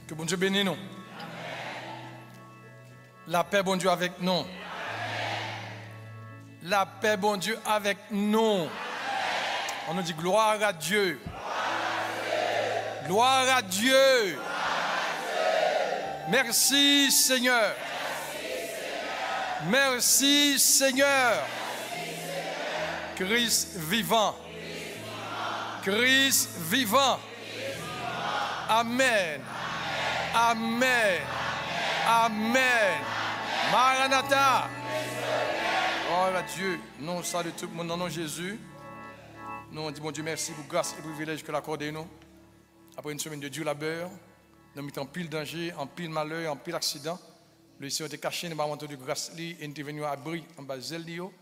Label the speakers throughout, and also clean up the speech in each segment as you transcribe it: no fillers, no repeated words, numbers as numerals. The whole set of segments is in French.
Speaker 1: Que bon Dieu bénisse nous. La paix, bon Dieu, avec nous. La paix, bon Dieu, avec nous. On nous dit gloire à Dieu. Gloire à Dieu. Merci Seigneur. Merci Seigneur. Christ vivant. Christ vivant. Amen. Amen. Amen. Maranatha. Gloire à Dieu. Nous saluons tout le monde dans le nom de Jésus. Nous disons, bon Dieu, merci pour grâce et privilège que l'accordé nous. Après une semaine de dur labeur, nous mettons en pile danger, en pile malheur, en pile accident. Le Seigneur était caché, nous avons de grâce et nous sommes venus à abri en bas de Zelio.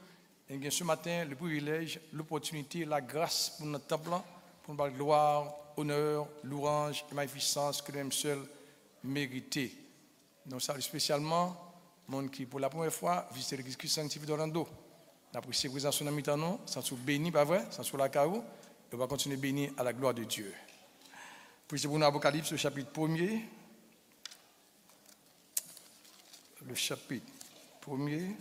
Speaker 1: Et ce matin, le privilège, l'opportunité, la grâce pour notre temple, pour nous parler gloire, honneur, louange et magnificence que nous sommes seuls mérités. Nous saluons spécialement les gens qui, pour la première fois, visitent l'église Christ sanctifié d'Orlando. Nous apprécions la présence de notre mi-temps, sans sous béni, pas vrai, sans sous la carreau, et on va continuer à bénir à la gloire de Dieu. Puis c'est pour nous Apocalypse, le chapitre 1er. Le chapitre 1er,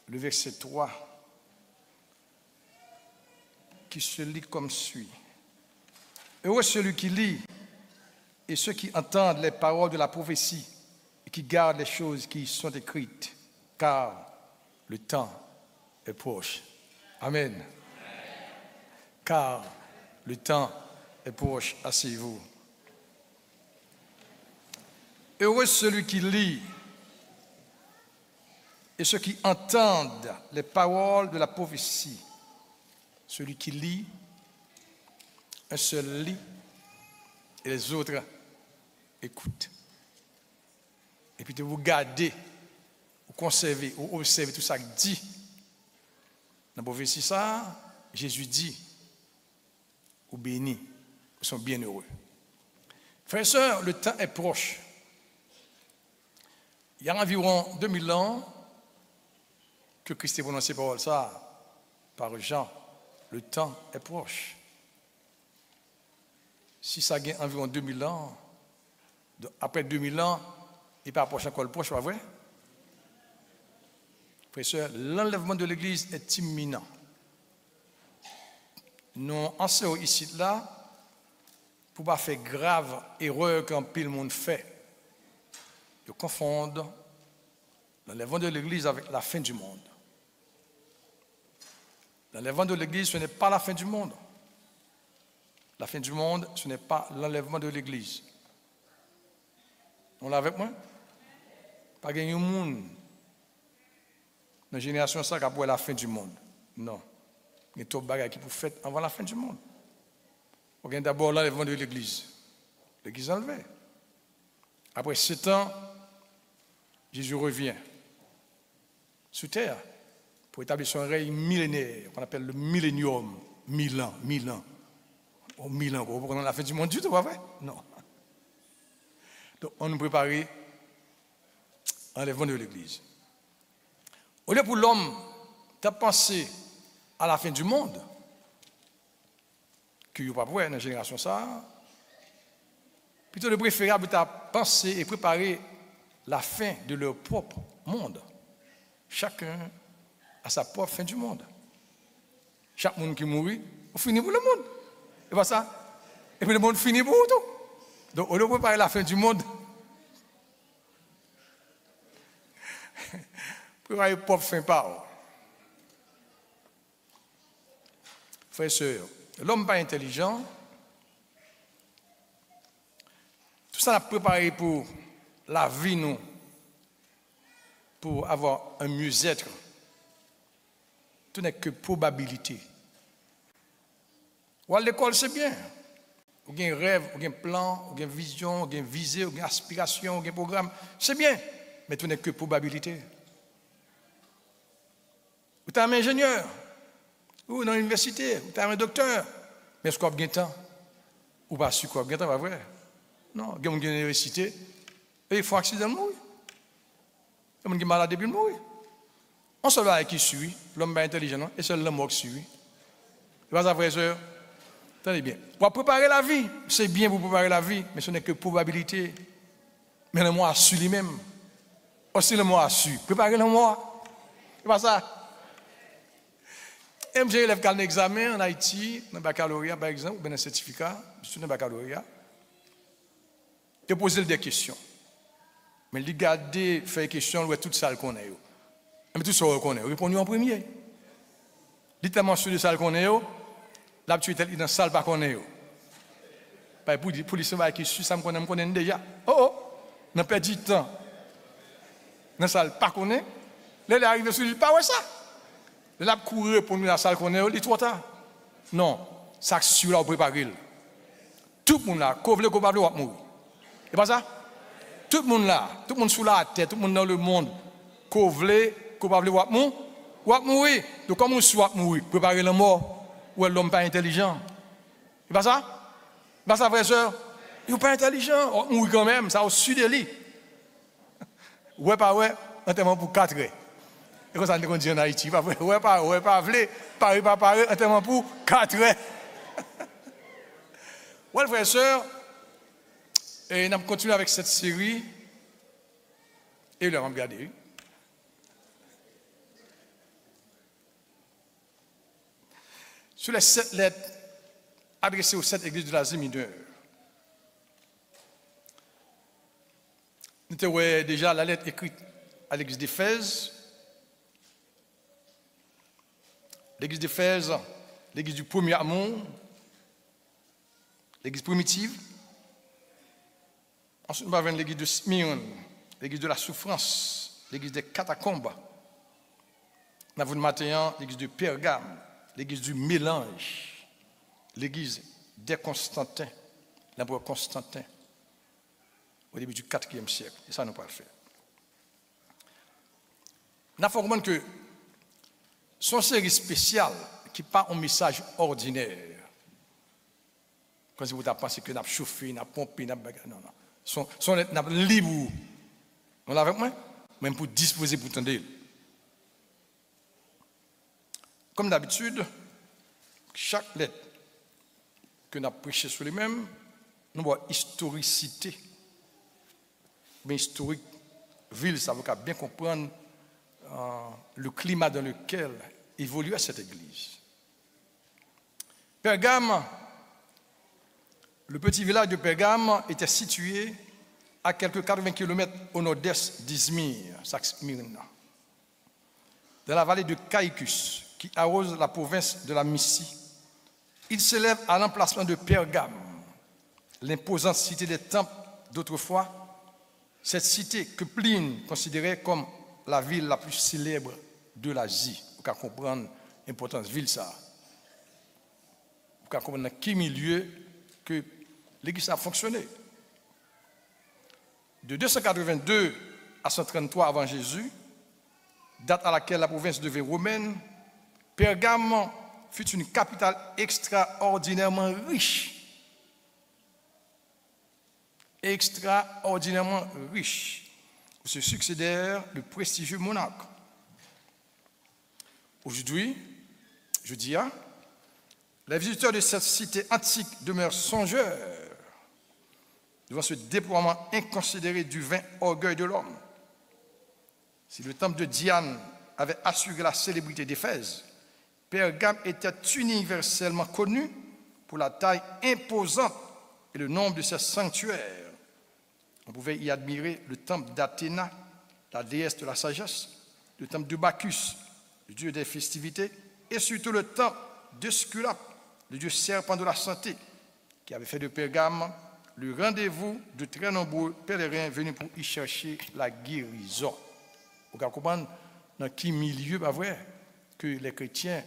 Speaker 1: le verset 3, qui se lit comme suit. Heureux celui qui lit et ceux qui entendent les paroles de la prophétie et qui gardent les choses qui y sont écrites, car le temps est proche. Amen. Amen. Car le temps est proche. Asseyez-vous. Heureux celui qui lit et ceux qui entendent les paroles de la prophétie. Celui qui lit, un seul lit et les autres écoutent. Et puis de vous garder, vous conserver, vous observer tout ça que dit. Dans la prophétie, ça, Jésus dit, vous bénis, vous sont bienheureux. Frères et sœurs, le temps est proche. Il y a environ 2000 ans que Christ a prononcé parole ça par Jean. Le temps est proche. Si ça gagne environ 2000 ans, après 2000 ans, il n'est pas proche encore le proche, pas vrai? Frères et sœurs, l'enlèvement de l'Église est imminent. Nous enseignons ici là pour ne pas faire grave erreur qu'un pile monde fait. Ils confondent l'enlèvement de l'Église avec la fin du monde. L'enlèvement de l'Église, ce n'est pas la fin du monde. La fin du monde, ce n'est pas l'enlèvement de l'Église. On l'a avec moi? Pas gagner un monde dans la génération ça qui a pour la fin du monde. Non. Il y a tout de choses qui pour faire avant la fin du monde. On gagne d'abord l'enlèvement de l'Église. L'Église enlevée. Après 7 ans, Jésus revient sur terre pour établir son règne millénaire, qu'on appelle le millénium, 1000 ans, 1000 ans. Oh, 1000 ans, vous prenez la fin du monde du tout, pas vrai? Non. Donc, on nous prépare l'enlèvement de l'Église. Au lieu pour l'homme de penser à la fin du monde, qui n'est pas vrai dans la génération ça, plutôt le préférable est à penser et préparer la fin de leur propre monde. Chacun a sa propre fin du monde. Chaque monde qui mourit, on finit pour le monde. Et pas ça. Et puis le monde finit pour tout. Donc on doit préparer la fin du monde. Préparer la propre fin par. Frères et sœurs, l'homme pas intelligent. Tout ça a préparé pour la vie, nous, pour avoir un mieux-être. Tout n'est que probabilité. Ou à l'école, c'est bien. Ou bien rêve, ou bien plan, ou bien vision, ou bien visée, ou bien aspiration, ou bien programme. C'est bien, mais tout n'est que probabilité. Ou tu as un ingénieur, ou dans l'université, ou tu as un docteur, mais est-ce qu'on a bien de temps? Ou pas su qu'on a bien de temps, pas vrai? Non, il y a des gens qui ont l'université, et ils font accident de mourir. Il y a des gens qui sont malades et puis mourir. On se va qui suit, l'homme est intelligent, et c'est l'homme qui suit. C'est pas ça, frère et sœur. Tenez bien. Pour préparer la vie, c'est bien pour préparer la vie, mais ce n'est que probabilité. Mais le mot a su lui-même. Aussi le mot a su. Préparer le mot. C'est pas ça. Et j'ai élève qui a un examen en Haïti, dans le baccalauréat par exemple, ou bien un certificat, sur le baccalauréat. Il pose des questions. Mais il garde, fait des questions, il tout ça le connaît. Mais tout ça le connaît. Répondez en premier. Il tellement sur le salle qu'on est, là tu es dans la salle pas qu'on est. Pour les savoir qui suit ça me connaît déjà. Oh, n'a pas perdu de temps. Dans la salle pas qu'on est. Là il arrive sur le pas ouais ça. Là courir pour nous dans la salle qu'on est, il est trop tard. Non, ça sur là préparer. Tout le monde là, qu'on veut qu'on va mourir. C'est pas ça? Tout le monde là, tout le monde sous la tête, tout le monde dans le monde, qu'on veut qu'on va mourir. Ou à mourir. Donc, comment on soit mourir? Préparer la mort. Ou est l'homme pas intelligent? C'est pas ça? C'est pas ça, frère, soeur? Il n'est pas intelligent. On mourir quand même, ça au sud de lui. Ouais, pas ouais, enterrement pour 4 heures. Et comme ça, on dit en Haïti. Ouais, pas vle, pas pareil, enterrement pour 4 heures. Ouais, frère, soeur, et on continue avec cette série. Et là, on va regarder. Sur les 7 lettres adressées aux 7 églises de l'Asie mineure. Nous avons déjà la lettre écrite à l'église d'Éphèse. L'église d'Éphèse, l'église du premier amour, l'église primitive. Ensuite, nous avons l'église de Smyrne, l'église de la souffrance, l'église des catacombes. Nous avons maintenant l'église de Pergame, l'église du mélange, l'église des Constantins, l'empereur Constantin, au début du IVe siècle. Et ça, nous pas le faire. Nous avons compris que son série spéciale, qui n'est pas un message ordinaire, quand vous avez pensé que nous avons chauffé, nous avons pompé, nous avons bagarre, non, non. Son libre. On l'a avec moi? Même pour disposer pour tendre. Comme d'habitude, chaque lettre que nous avons prêchée sur les mêmes, nous avons historicité. Mais historique, ville, ça veut bien comprendre le climat dans lequel évoluait cette église. Pergame, le petit village de Pergame était situé à quelques 80 km au nord-est d'Izmir, Smyrna, dans la vallée de Caïcus, qui arrose la province de la Mysie. Il s'élève à l'emplacement de Pergame, l'imposante cité des temples d'autrefois. Cette cité que Pline considérait comme la ville la plus célèbre de l'Asie. Vous pouvez comprendre l'importance de la ville, ça. Vous pouvez comprendre dans quel milieu que l'église a fonctionné. De 282 à 133 avant Jésus, date à laquelle la province devint romaine, Pergame fut une capitale extraordinairement riche. Extraordinairement riche, où se succédèrent de prestigieux monarques. Aujourd'hui, je dis, les visiteurs de cette cité antique demeurent songeurs devant ce déploiement inconsidéré du vain orgueil de l'homme. Si le temple de Diane avait assuré la célébrité d'Éphèse, Pergame était universellement connu pour la taille imposante et le nombre de ses sanctuaires. On pouvait y admirer le temple d'Athéna, la déesse de la sagesse, le temple de Bacchus, le dieu des festivités, et surtout le temple d'Esculape, le dieu serpent de la santé, qui avait fait de Pergame le rendez-vous de très nombreux pèlerins venus pour y chercher la guérison. Vous pouvez comprendre dans quel milieu, pas vrai, que les chrétiens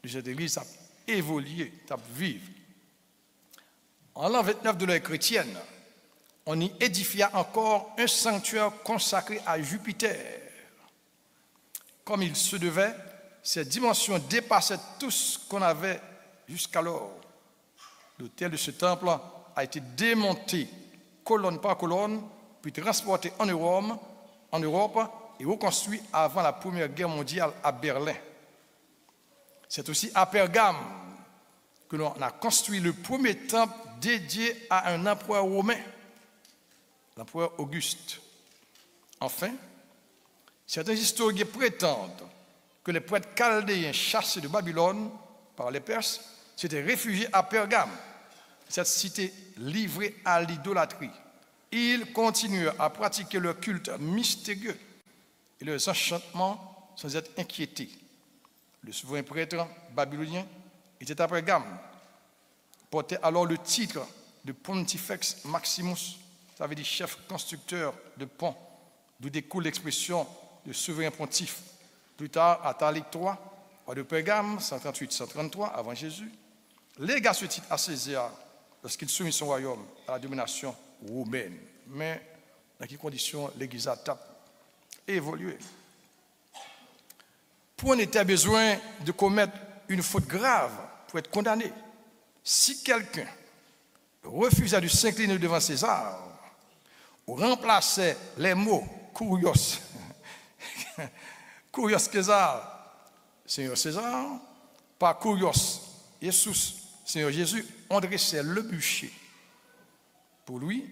Speaker 1: de cette église ont évolué, ont vécu. En l'an 29 de l'ère chrétienne, on y édifia encore un sanctuaire consacré à Jupiter. Comme il se devait, ses dimensions dépassaient tout ce qu'on avait jusqu'alors. L'autel de ce temple a été démonté colonne par colonne, puis transporté en Europe et reconstruit avant la Première Guerre mondiale à Berlin. C'est aussi à Pergame que l'on a construit le premier temple dédié à un empereur romain, l'empereur Auguste. Enfin, certains historiens prétendent que les prêtres chaldéens chassés de Babylone par les Perses s'étaient réfugiés à Pergame, cette cité livrée à l'idolâtrie. Ils continuent à pratiquer leur culte mystérieux et leurs enchantements sans être inquiétés. Le souverain prêtre babylonien était à Pergame, portait alors le titre de Pontifex Maximus, ça veut dire chef constructeur de pont, d'où découle l'expression de souverain pontife. Plus tard, Atalique III, roi de Pergame, 138-133 avant Jésus, légua ce titre à César lorsqu'il soumit son royaume à la domination romaine. Mais dans quelles conditions l'Église a évolué? Pour on était besoin de commettre une faute grave pour être condamné. Si quelqu'un refusait de s'incliner devant César, ou remplaçait les mots kurios, kurios César, Seigneur César, par kurios, Jesus, Seigneur Jésus, on dressait le bûcher pour lui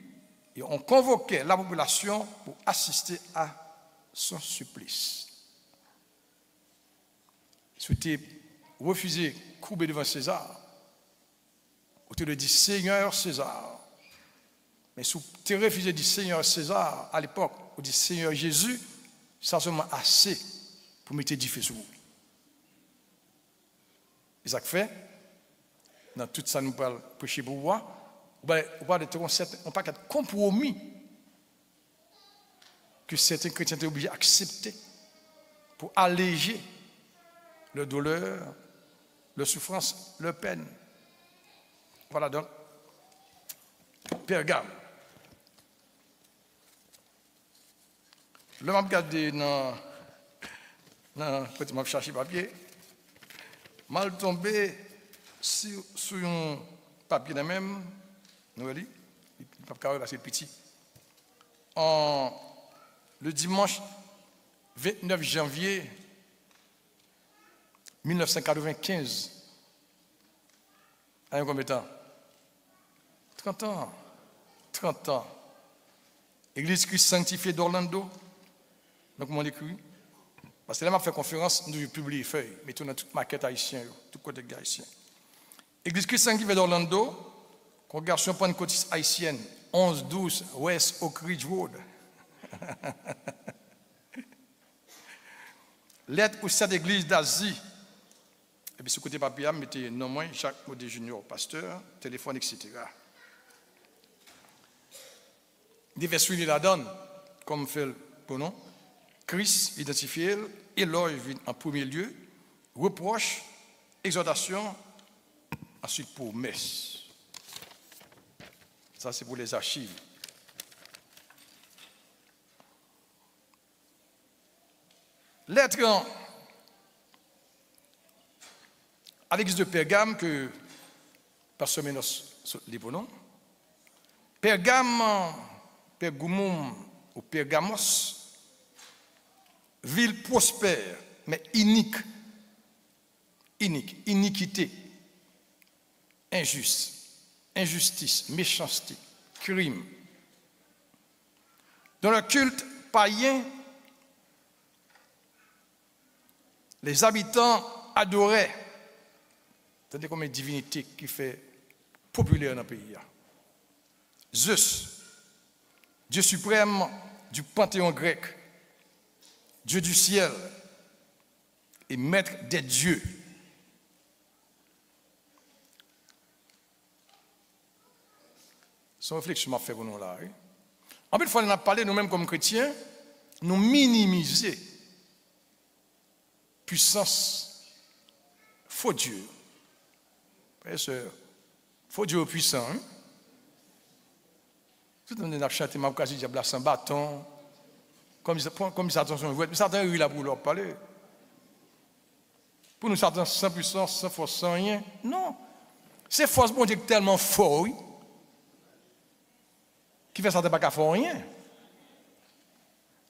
Speaker 1: et on convoquait la population pour assister à son supplice. Si tu refusé courber devant César, ou tu le dis Seigneur César, mais si tu refusé de dire Seigneur César à l'époque, ou dit Seigneur Jésus, ça seulement assez pour mettre du feu sur vous. Et ça fait, dans tout ça, nous parlons prêcher pour vous, on va pas être compromis que certains chrétiens sont obligés d'accepter pour alléger leur douleur, leur souffrance, leur peine. Voilà donc, Pergame. Le m'a regardé dans petit m'a cherché papier, mal tombé sur un papier de même, nous allons, il ne peut pas c'est petit. Le dimanche 29 janvier 1995, à combien de temps? 30 ans. 30 ans. Église Christ sanctifiée d'Orlando. Donc, comment on écrit? Parce que là, je fait conférence, nous publions les feuilles, mettons dans toute maquette haïtienne, tout côté de haïtien. Église Christ sanctifiée d'Orlando, congrégation pentecôtiste haïtienne, 11-12 West Oak Ridge Road. Lettre aux 7 églises d'Asie. Et puis, ce côté papier, mettez non moins Jacques Modé Junior, pasteur, téléphone, etc. Des versions la donne, comme fait le pronom. Christ identifié, éloge en premier lieu, reproche, exhortation, ensuite pour messe. Ça, c'est pour les archives. Lettre à l'église de Pergame que Pasteur Ménos les pronoms. Pergame, Pergumum ou Pergamos, ville prospère, mais inique. Iniquité, injustice, méchanceté, crime. Dans le culte païen, les habitants adoraient, c'est comme une divinité qui fait populaire dans le pays. Zeus, Dieu suprême du panthéon grec, Dieu du ciel et maître des dieux. C'est une réflexion que je fais pour nous là. En plus, il faut nous parler nous-mêmes comme chrétiens, nous minimiser puissance, faux Dieu. Frères et sœurs, faux Dieu puissant. Hein? Tout le monde a chanté ma occasion, diable sans bâton. Comme ça, attention, mais Satan est là pour leur parler. Pour nous, Satan sans puissance, sans force, sans rien. Non. C'est force, bon Dieu, tellement fort, oui, qui fait Satan pas qu'à faire rien.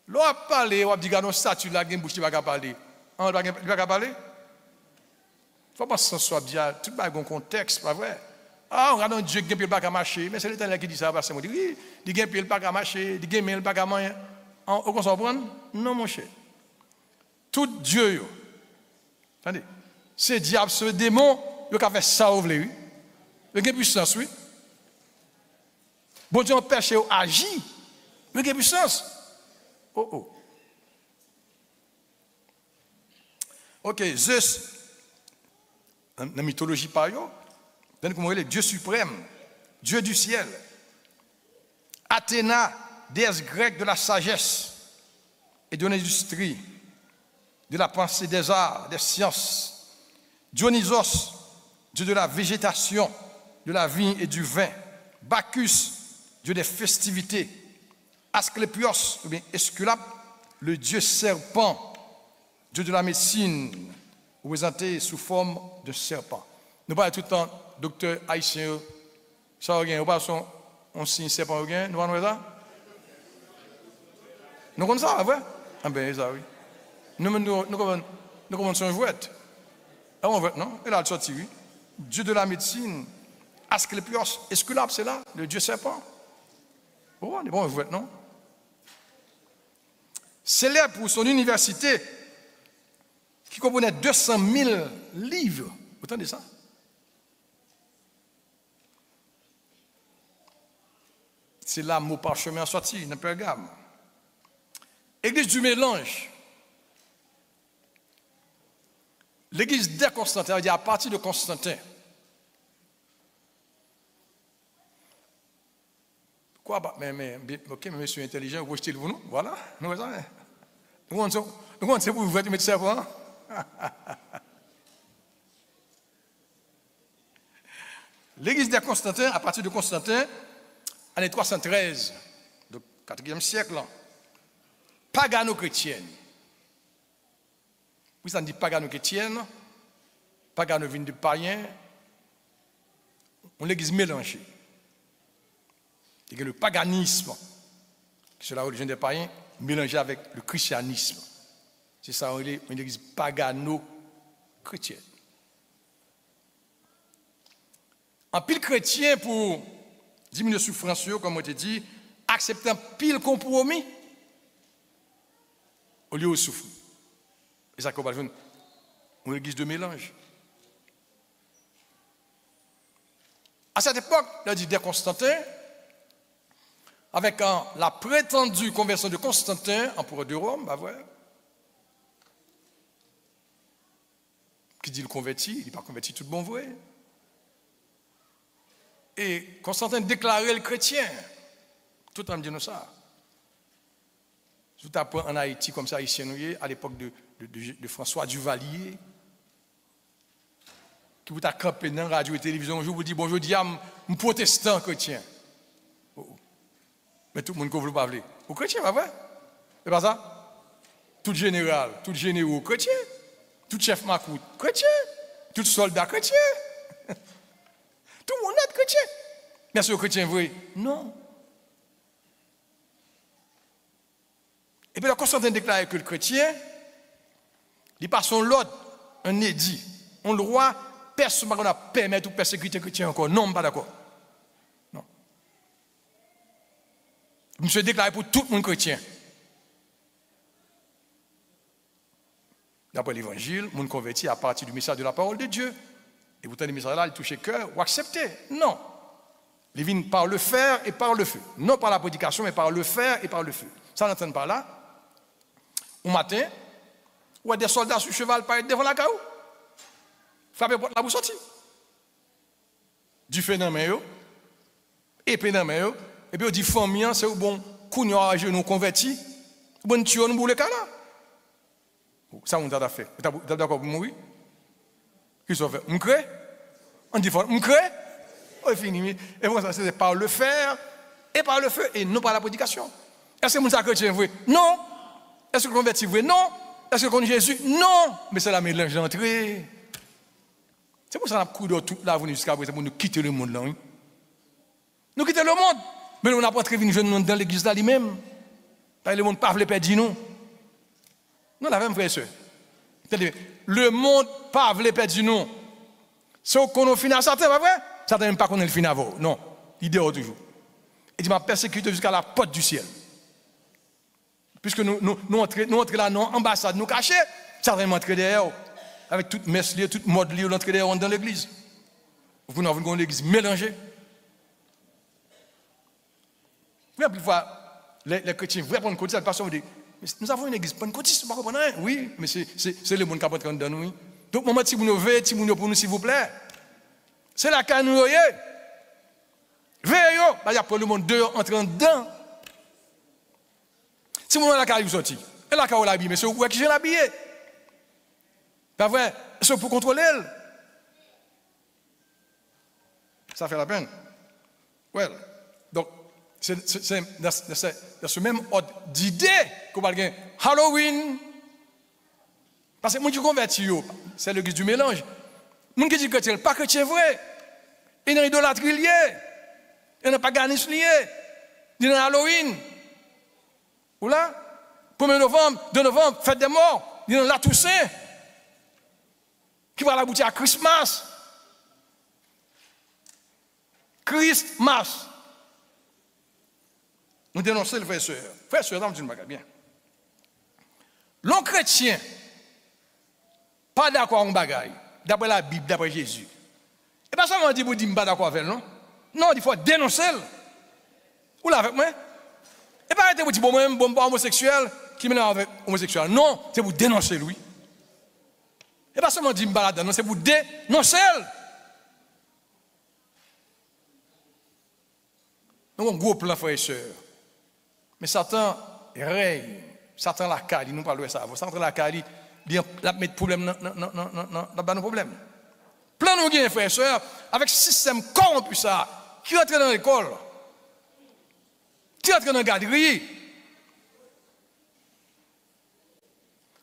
Speaker 1: L'on a parlé, on a dit, non, statue là, il y a une bouche qui va parler. Il ne va pas parler. faut pas se soit bien, tout le monde a un contexte, pas vrai. Ah, on regarde un Dieu qui n'a pas qu'à marcher, mais c'est l'Éternel qui dit ça, parce que moi, je dis, oui, il n'a pas qu'à marcher, il n'a pas qu'à manger. On comprend? Non, mon cher. Tout Dieu, attendez, ce diable, ce démon, il a fait ça, vous voulez, oui. Il a une puissance, oui. Bon Dieu, empêche d'agir, il a une puissance. Oh, oh. Ok, Zeus, dans la mythologie par eux, comment il est Dieu suprême, Dieu du ciel. Athéna, déesse grecque de la sagesse et de l'industrie, de la pensée, des arts, des sciences. Dionysos, Dieu de la végétation, de la vigne et du vin. Bacchus, Dieu des festivités. Asclépios, ou bien Esculape, le Dieu serpent, Dieu de la médecine, représenté sous forme de serpent. Nous parlons tout le temps, docteur haïtien, ça rien, nous parlons, on signe serpent, nous parlons ça? Nous connaissons ça, vrai? Ah ben, ça oui. Nous commençons un jouet. Ah, on voit, non? Et là, elle sortit, oui. Dieu de la médecine, Asclépios, Esculape, c'est là, le Dieu serpent. Oh, on est bon, un jouet, non? Célèbre pour son université, qui comprenait 200 000 livres. Vous entendez ça? C'est là mot parchemin sorti dans Pergame. Église du mélange. L'église de Constantin, il y a à partir de Constantin. Quoi? Ok, mais monsieur intelligent, vous rejetez vous, non? Voilà. Nous c'est pour vous mettre serpent. L'église de Constantin, à partir de Constantin, année 313, du 4e siècle, pagano-chrétienne. Oui, ça dit pagano-chrétienne, pagano vient de païen, on l'église mélangée. Il y a le paganisme, qui est la religion des païens, mélangé avec le christianisme. C'est ça, on est une église pagano-chrétienne. En pile chrétien, pour diminuer la souffrance, comme on te dit, accepter un pile compromis au lieu de souffrir. Et ça, qu'on va une église de mélange. À cette époque, il dit de Constantin, avec la prétendue conversion de Constantin, empereur de Rome, bah ouais, qui dit le converti, il n'est pas converti tout bon vrai. Et Constantin déclarait le chrétien, tout en disant ça. Tout après en Haïti, comme ça, haïtien, à l'époque de François Duvalier, qui vous a campé dans la radio et télévision, je vous dis bonjour, je dis à un protestant chrétien. Mais tout le monde ne veut pas parler. Vous chrétien, pas vrai? C'est pas ça? Tout général, tout généraux chrétien, tout chef macoute chrétien, tout soldat chrétien. Tout le monde est chrétien. Mais est-ce que le chrétien vrai? Non. Et puis, la Constantin déclare que le chrétien, il passe son l'ordre, un édit. On le roi, personne ne permet de persécuter le chrétien encore. Non, pas d'accord. Non. Monsieur déclaré pour tout le monde chrétien. D'après l'évangile, le monde converti à partir du message de la parole de Dieu. Et pourtant, le message là, il touche le cœur ou accepter. Non. Il vient par le fer et par le feu. Non par la prédication, mais par le fer et par le feu. Ça n'entend pas là. Au matin, où il y a des soldats sur cheval par devant la caou. Frapper porte là pour sortir. Du feu dans la main, épée dans la main, et puis on dit famille, c'est bon, qu'on a nous converti, bon tuer nous pour le cas là. Ça, on t'a fait. Tu es d'accord pour mourir? Qu'est-ce qu'on fait? On crée? On dit, on crée? On finit. Et moi, ça, c'est par le fer et par le feu, et non par la prédication. Est-ce que mon chrétien est vrai? Non. Est-ce que le converti est vrai? Non. Est-ce que le converti Jésus? Non. Mais c'est la mélange d'entrée. C'est pour ça qu'on a couru toute la venue jusqu'à présent pour nous quitter le monde là. Oui? Nous quitter le monde. Mais on n'a pas très venu dans l'église là lui-même. Le monde ne peut pas perdre nous. Non, la même frère et soeur. Le monde ne peut pas perdre nous. Si on connaît le fin à Satan, pas vrai? Satan n'aime pas connaître le fin avant. Non, il dehors toujours. Il dit, m'a persécuté jusqu'à la porte du ciel. Puisque nous entrons là, dans l'ambassade, nous cachons, Satan m'entre derrière. Avec toute messe, toute mode, on entre derrière dans l'église. Vous n'avez pas l'église mélangée. Vous avez fois, les chrétiens, vous prendre côté, le pasteur vous dit, nous avons une église pentecôtiste, vous ne comprenez pas? Oui, mais c'est le monde qui a pris dans nous. Donc, moment si vous nous veillez, si vous nous pour nous, s'il vous plaît. C'est la canne, veillez, il y a pour le monde dehors, entrant dedans. Si vous avez la canne, vous sortez. Et la canne, vous l'habillez, mais c'est vous qui j'ai l'habillé. Pas vrai? C'est pour contrôler elle. Ça fait la peine. Well, donc, c'est dans ce même ordre d'idée qu'on va gagner Halloween. Parce que les gens qui convertis, c'est l'église du mélange. Les gens qui disent que ce n'est pas chrétien vrai. Il y a une idolâtrie liée. Il n'y a pas de paganisme lié. Il y a Halloween. Ou là, 1er novembre, 2 novembre, fête des morts. Il y a la Toussaint. Qui va l'aboutir à Christmas. Christmas. Nous dénonçons le frère et soeur. Frère et soeur, dans le bien. L'on chrétien, pas d'accord avec un bagaille, d'après la Bible, d'après Jésus. Et pas seulement on dit pour dire pas d'accord avec elle, non? Non, il faut dénoncer. Ou là avec moi? Et pas arrêter pour dire bon, moi, bon, homosexuel, qui mène avec homosexuel. Non, c'est pour dénoncer lui. Et pas seulement dire balade, non, c'est pour dénoncer. Nous avons un gros plan, frères et sœurs. Mais Satan règne. Satan la cali, nous parlons de ça. Satan la cali, il a mis problème dans nos problèmes. Plein de gens, frères et sœurs, avec ce système corrompu ça, qui entre dans l'école, qui entre dans la garderie.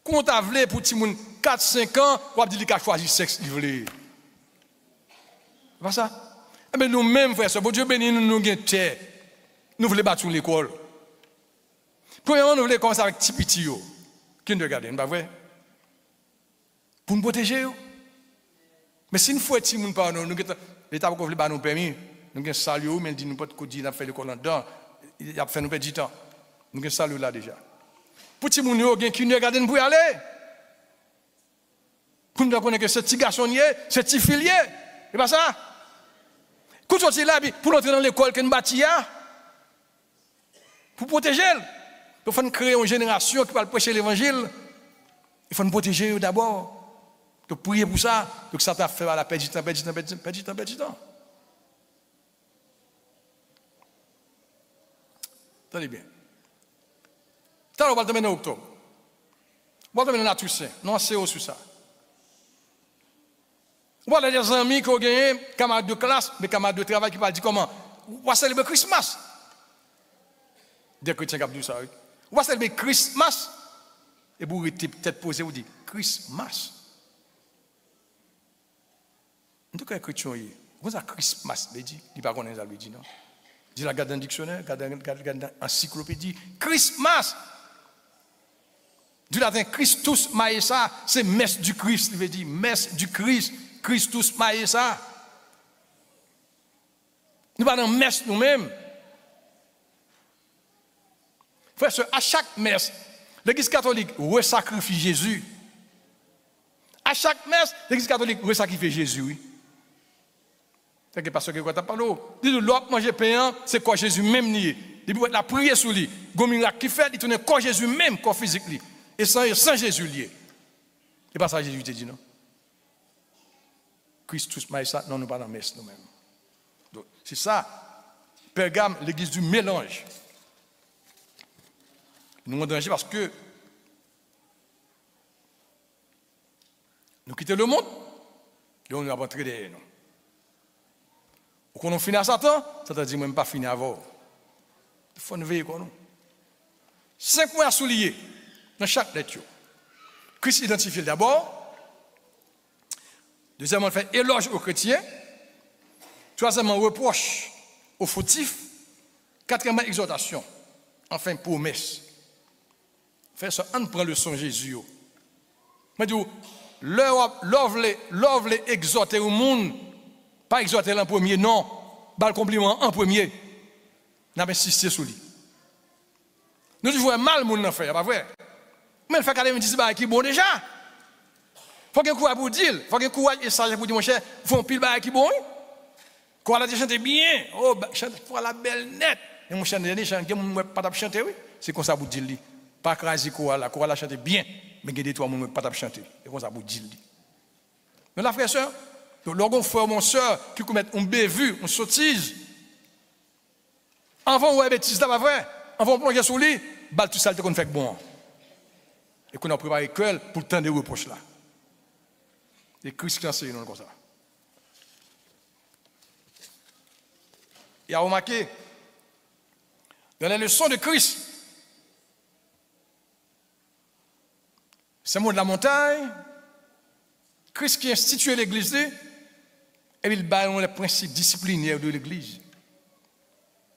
Speaker 1: Quand on t'a voulu pour petit monde 4-5 ans, on a dit qu'il a choisi le sexe livré. C'est pas ça? Mais nous-mêmes, frères et sœurs, bon Dieu béni, nous avons terre. Nous voulons battre l'école. Premièrement, nous voulons commencer avec petit petit. Qui nous regarde, pas vrai? Pour nous protéger. Mais si nous faisons petit monde par nous, l'État ne veut pas nous permis, nous avons salué, mais il dit nous pas de dire, nous fait l'école là-dedans, il a fait nous perdre du temps. Nous avons salué là déjà. Pour petit monde, nous qui nous regarde pour y aller. Pour nous connaître que ce petit garçon, ce petit filier, c'est pas ça? Quand on est là, pour entrer dans l'école que nous bâtissons, pour protéger, il faut créer une génération qui va prêcher l'évangile. Il faut nous protéger d'abord. De prier pour ça. Donc ça t'a fait la perdre du temps, perdre du temps. Tenez bien. Tant on va terminer en octobre. On va terminer la Toussaint. Non, c'est sur ça. On va des amis qui ont gagné, camarades de classe, mais camarades de travail qui parlent comment? On va célébrer Christmas. Des chrétiens qui ont dit ça. On va célébrer Christmas. Et vous êtes peut-être posé, vous dites Christmas. En tout cas, les chrétiens, vous avez Christmas, il dit, il pas connaître ça, il dit non. Il la garde dans le dictionnaire, regarde dans l'encyclopédie. Christmas. Du latin Christus Maesa, c'est messe du Christ, il veut dire messe du Christ. Christus Maesa. Nous pas dans messe nous-mêmes. Frère, à chaque messe, l'Église catholique resacrifie Jésus. À chaque messe, l'Église catholique resacrifie Jésus. Oui. C'est que parce que quand tu parles, dis-nous, l'autre manger payant, c'est quoi Jésus même nié. Il peut la prière sur lui. Gomirak qui fait, il tourne corps Jésus même, corps physique lui. Et sans Jésus lié. C'est pas ça que Jésus te dit, non? Christus Maïsa, non, nous pas dans la messe nous-mêmes. Donc, c'est ça, Pergame, l'église du mélange. Nous sommes en danger parce que nous quittons le monde et on va rentrer derrière nous. Ou quand on finit à Satan, Satan dit même pas fini avant. Il faut nous veiller comme nous. 5 points à souligner dans chaque lecture. Christ identifie d'abord. Deuxièmement, il fait éloge aux chrétiens. Troisièmement, reproche aux fautifs. Quatrièmement, exhortation. Enfin, promesse. Frère, ça, on prend le son Jésus. Je dis, l'ov les exhorter au monde, pas exhorter en premier, non, bal compliment en premier. N'a pas insisté sur lui. Nous disons mal moun nan fait, pas vrai? Mais le fait qu'elle me dise bah qui bon déjà. Faut qu'un courage pour dire, faut qu'un courage et sage pour dire mon cher, font pile bah qui bon. Quand elle a chanté bien, oh chante pour la belle nette. Et mon cher dernier chante que mon pas t'a chanter oui, c'est comme ça pour dire lui. Pas craser quoi la chanter bien, mais gardez toi mon pas t'a chanter. C'est comme ça pour dire lui. Mais la frère sœur, donc lorsqu'on frère mon sœur qui commet un bévu, on sottise. Avant ouais bêtise là pas vrai. Avant plonger sur lui, bal tout ça qu'on fait bon. Et qu'on a préparé cœur pour tant de reproches là. Les Christians c'est non comme ça. Il a remarqué dans les leçons de Christ, c'est le mot de la montagne, Christ qui a institué l'église et il bâtit les principes disciplinaires de l'église.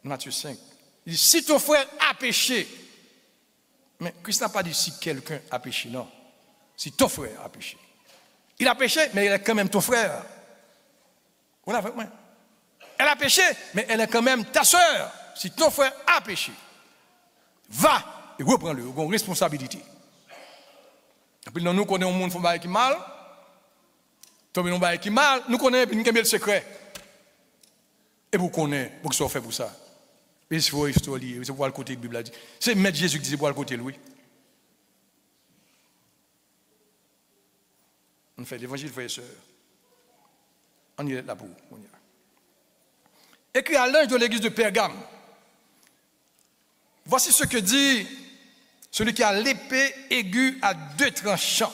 Speaker 1: Matthieu 5. Il dit, si ton frère a péché, mais Christ n'a pas dit si quelqu'un a péché, non. Si ton frère a péché. Il a péché, mais il est quand même ton frère. Vous l'avez avec moi? Elle a péché, mais elle est quand même ta soeur. Si ton frère a péché, va et reprends-le, il a une responsabilité. Et puis nous connaissons un monde qui fait mal, tomber dans le qui mal, nous connaissons et nous avons le secret. Et vous connaissez, pour que ça fait pour ça. Et il faut lire, c'est pour le côté de la Bible a dit. C'est Maître Jésus qui dit pour le côté de lui. On fait l'évangile, frères et sœurs. On y est là pour vous. Écrit à l'ange de l'église de Pergame. Voici ce que dit celui qui a l'épée aiguë à deux tranchants.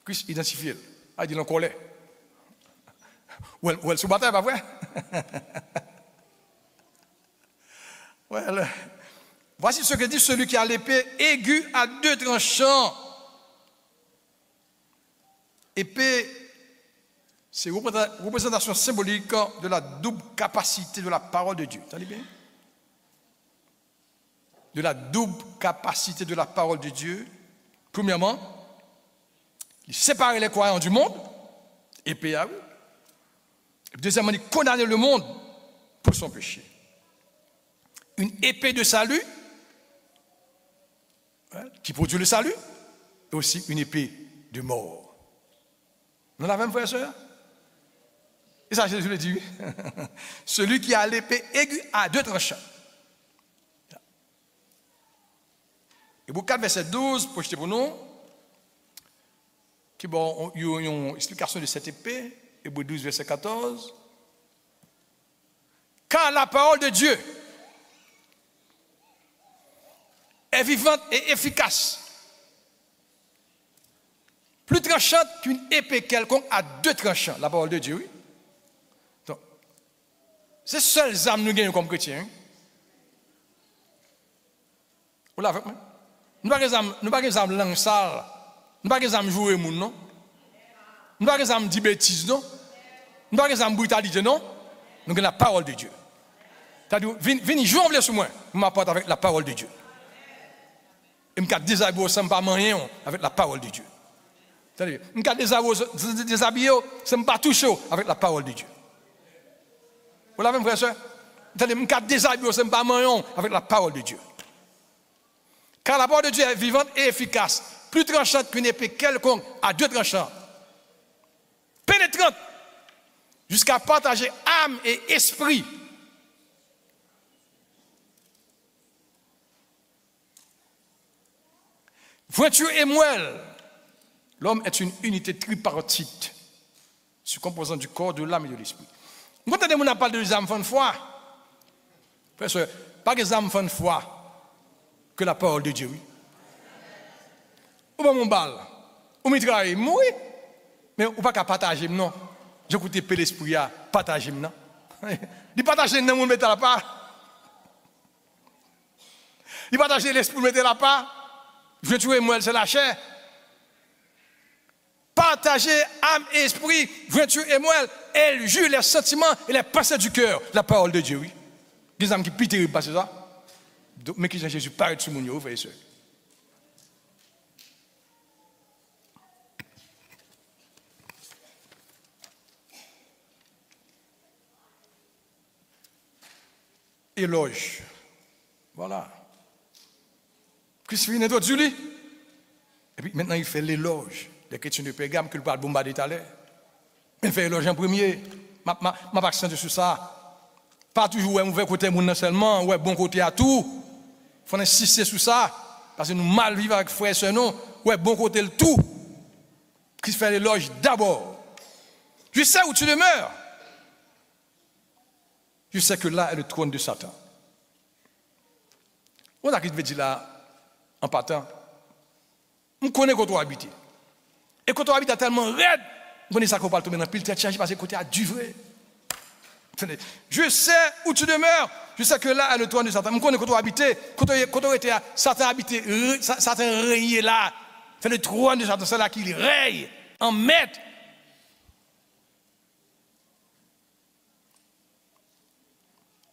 Speaker 1: Christ identifié. Ah, il dit en colère. Ou elle se bataille, pas vrai? Well, voici ce que dit celui qui a l'épée aiguë à deux tranchants. Épée, c'est une représentation symbolique de la double capacité de la parole de Dieu. Entendez bien? De la double capacité de la parole de Dieu. Premièrement, il sépare les croyants du monde, épée à eux. Et deuxièmement, il condamne le monde pour son péché. Une épée de salut, qui produit le salut, et aussi une épée de mort. Nous l'avons, frère et soeur? Et ça, Jésus le dit. Celui qui a l'épée aiguë à deux tranchants. Et pour 4, verset 12, projeté pour nous, qui bon, il y a une explication de cette épée, Hébreux 12, verset 14. Car la parole de Dieu est vivante et efficace, plus tranchante qu'une épée quelconque à deux tranchants, la parole de Dieu, oui. Donc, c'est seules âmes nous gagnons comme chrétiens. Vous l'avez avec moi? Nous ne pas des âmes langue sale, nous pas des âmes jouer moun, non? Nous pas des âmes dire bêtises, non? Nous pas des âmes brutalité, non? Nous avons la parole de Dieu. C'est-à-dire, venez jouer sur moi, je m'apporte avec la parole de Dieu. Et je me déshabille sans pas rien avec la parole de Dieu. C'est-à-dire, je me déshabille sans pas toucher avec la parole de Dieu. Vous l'avez, frère et soeur? C'est-à-dire, je me déshabille sans pas rien avec la parole de Dieu. Car la parole de Dieu est vivante et efficace, plus tranchante qu'une épée quelconque à deux tranchants, pénétrante, jusqu'à partager âme et esprit. Voiture et moelle. L'homme est une unité tripartite, se composant du corps, de l'âme et de l'esprit. Vous entendez, on parle des âmes de foi. Parce que, pas des âmes de foi que la parole de Dieu. Oui. Ou pas mon balle, ou mitraille, oui, mais ou pas qu'à partager, non. J'écoute l'esprit à partager, non. Il partage non, on mettre la part. Il partage l'esprit, mettre la part. Je tuer moi, c'est la chair. Partager âme et esprit, vertu et moelle, elle jure les sentiments et les pensées du cœur. La parole de Dieu, oui. Des âmes qui pitié, pas ça. Mais qui Jésus paraît sur mon frère et soeur. éloge. Voilà. Christ finit introduit lui. Et puis maintenant il fait l'éloge des chrétiens de Pérgame que le parle bombardé tout à l'heure. Il fait l'éloge en premier. Ma accent sur ça. Pas toujours un mauvais côté moun seulement, ouais bon côté à tout. Il faut insister sur ça. Parce que nous mal vivons avec frères et sœurs, non. Ouais bon côté le tout. Christ fait l'éloge d'abord. Je sais où tu demeures. Je sais que là est le trône de Satan. On a Christ veut dire là, en partant, on connaît quand on habite. Et quand on habite tellement raide, on connaît ça qu'on parle tout maintenant, puis le tête chargé parce que côté a du vrai. Je sais où tu demeures. Je sais que là est le trône de Satan. Je connais quand on habite. Quand on était à Satan habité, Satan régnait là. C'est le trône de Satan, c'est là qu'il règne en maître.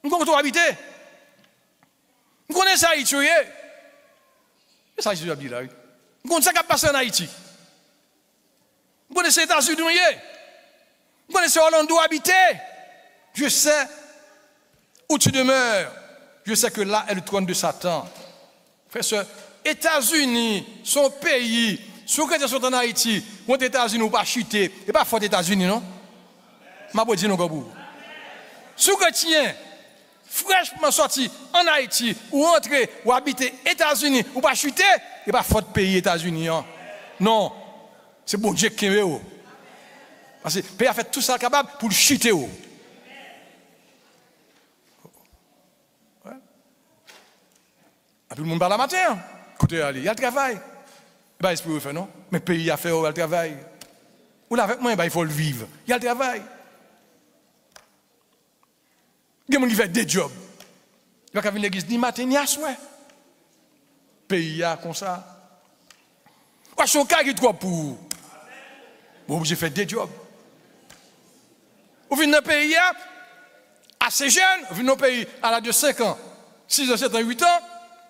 Speaker 1: Je connais quand on habite. Je connais ça Haïti. C'est ça que je dis là. Je connais ça qui a passé en Haïti. Je connais les États-Unis. Je connais Orlando habité. Je sais où tu demeures. Je sais que là est le trône de Satan. Frère, États-Unis, son pays, si vous sont en Haïti, vous êtes États-Unis ou pas chuter, et pas fort États-Unis, non? Ma bonne dit non, Gabou. Si vous êtes fraîchement sorti en Haïti, ou entrer, ou habiter États-Unis, ou pas chuter, et pas fort pays États-Unis, non. C'est bon Dieu qui est. Parce que le pays a fait tout ça capable pour le chuter. Tout le monde parle la matin. Côté il y a le travail. Il n'y a pas faire non. Mais le pays a fait le travail. Ou là avec moi, il faut le vivre. Il y a le travail. Il y a des gens qui font des jobs. Il n'y a pas venir à l'église ni matin ni à soir. Le pays a comme ça. Ou son cas qui est trop pour. Bon, j'ai fait des jobs. Ou venez dans le pays assez jeune. Ou venez dans le pays à l'âge de 5 ans, 6 ans, 7 ans, 8 ans.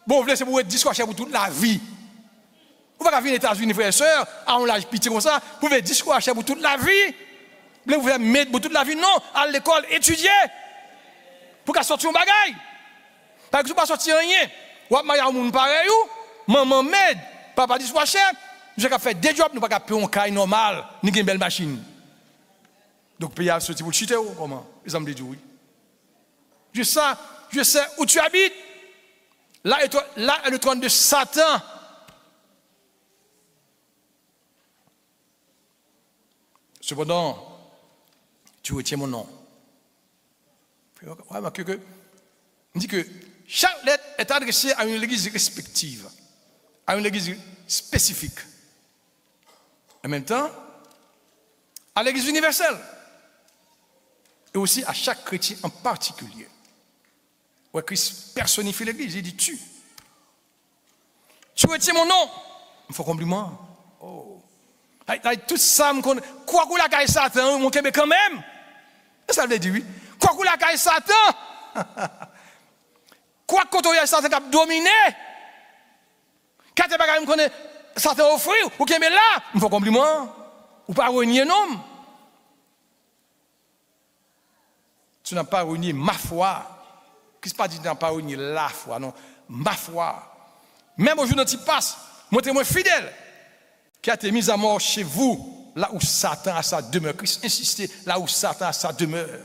Speaker 1: Bon, vous voulez, c'est pour être discoché pour toute la vie. Vous ne pouvez pas venir aux États-Unis, frères et sœurs, à un âge pitié comme ça, vous pouvez discoché pour toute la vie. Vous voulez mettre pour toute la vie, non, à l'école, étudier. Pour qu'elle sorte un bagaille. Parce que vous ne pouvez pas sortir rien. Vous avez un monde pareil, maman m'aide, papa discoché, nous avons fait des jobs, nous ne pouvons pas payer un caille normal, ni une belle machine. Donc, payer à sortir pour le chuter, comment? Les hommes disent oui. Je sais où tu habites. Là est le trône de Satan. Cependant, tu retiens mon nom. Je dis que chaque lettre est adressée à une église respective, à une église spécifique. En même temps, à l'église universelle. Et aussi à chaque chrétien en particulier. Ouais, Christ personnifie l'église, il dit tu. Tu retiens mon nom. Il faut compliment. Oh. Tout ça, quoi que la caille Satan, mon Québec quand même. Ça veut dire oui. Quoi que la caille Satan. Quoi que Satan qui a dominé. Quand tu ne connais Satan offrir, ou Québec là, il faut compliment. Ou pas renier non. Tu n'as pas renié ma foi. Qu'est-ce que tu n'as pas renié la foi, non, ma foi. Même au jour où tu passes, montrez-moi fidèle, qui a été mis à mort chez vous, là où Satan a sa demeure. Christ insistait, là où Satan a sa demeure.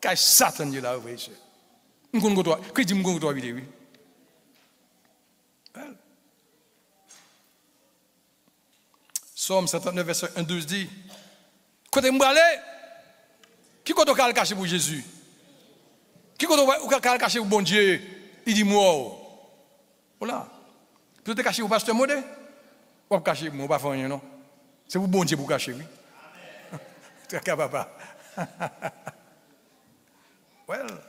Speaker 1: Car Satan est là, vous voyez. Christ dit, je dois oui. Somme 59, verset 1, 12 dit, quand tu es qui compte au caché pour Jésus? Qui compte au caché pour bon Dieu? Il dit moi. Voilà. Tu es caché pour pasteur Modé? Ou caché pour moi, pas faire rien, non? C'est pour bon Dieu pour cacher, oui. Tu es capable. Well.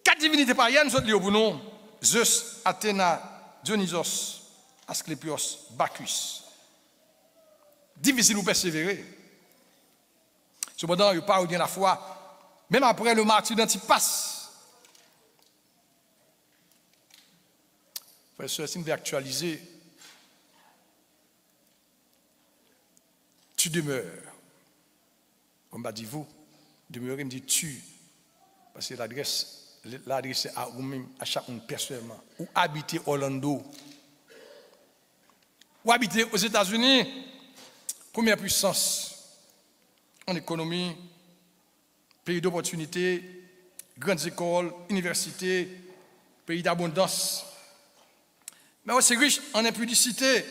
Speaker 1: 4 divinités païennes sont liées pour nous. Zeus, Athéna, Dionysos, Asclépios, Bacchus. Difficile de persévérer. Cependant, il parle bien la foi. Même après le martyr d'Antipas. Frère et sœur, si nous devons actualiser, tu demeures. Comme m'a dit vous, demeurez, me dit tu. Parce que l'adresse est à vous-même, à chaque monde personnellement. Ou habiter Orlando. Ou habiter aux États-Unis. Première puissance en économie, pays d'opportunité, grandes écoles, universités, pays d'abondance. Mais c'est riche en impudicité,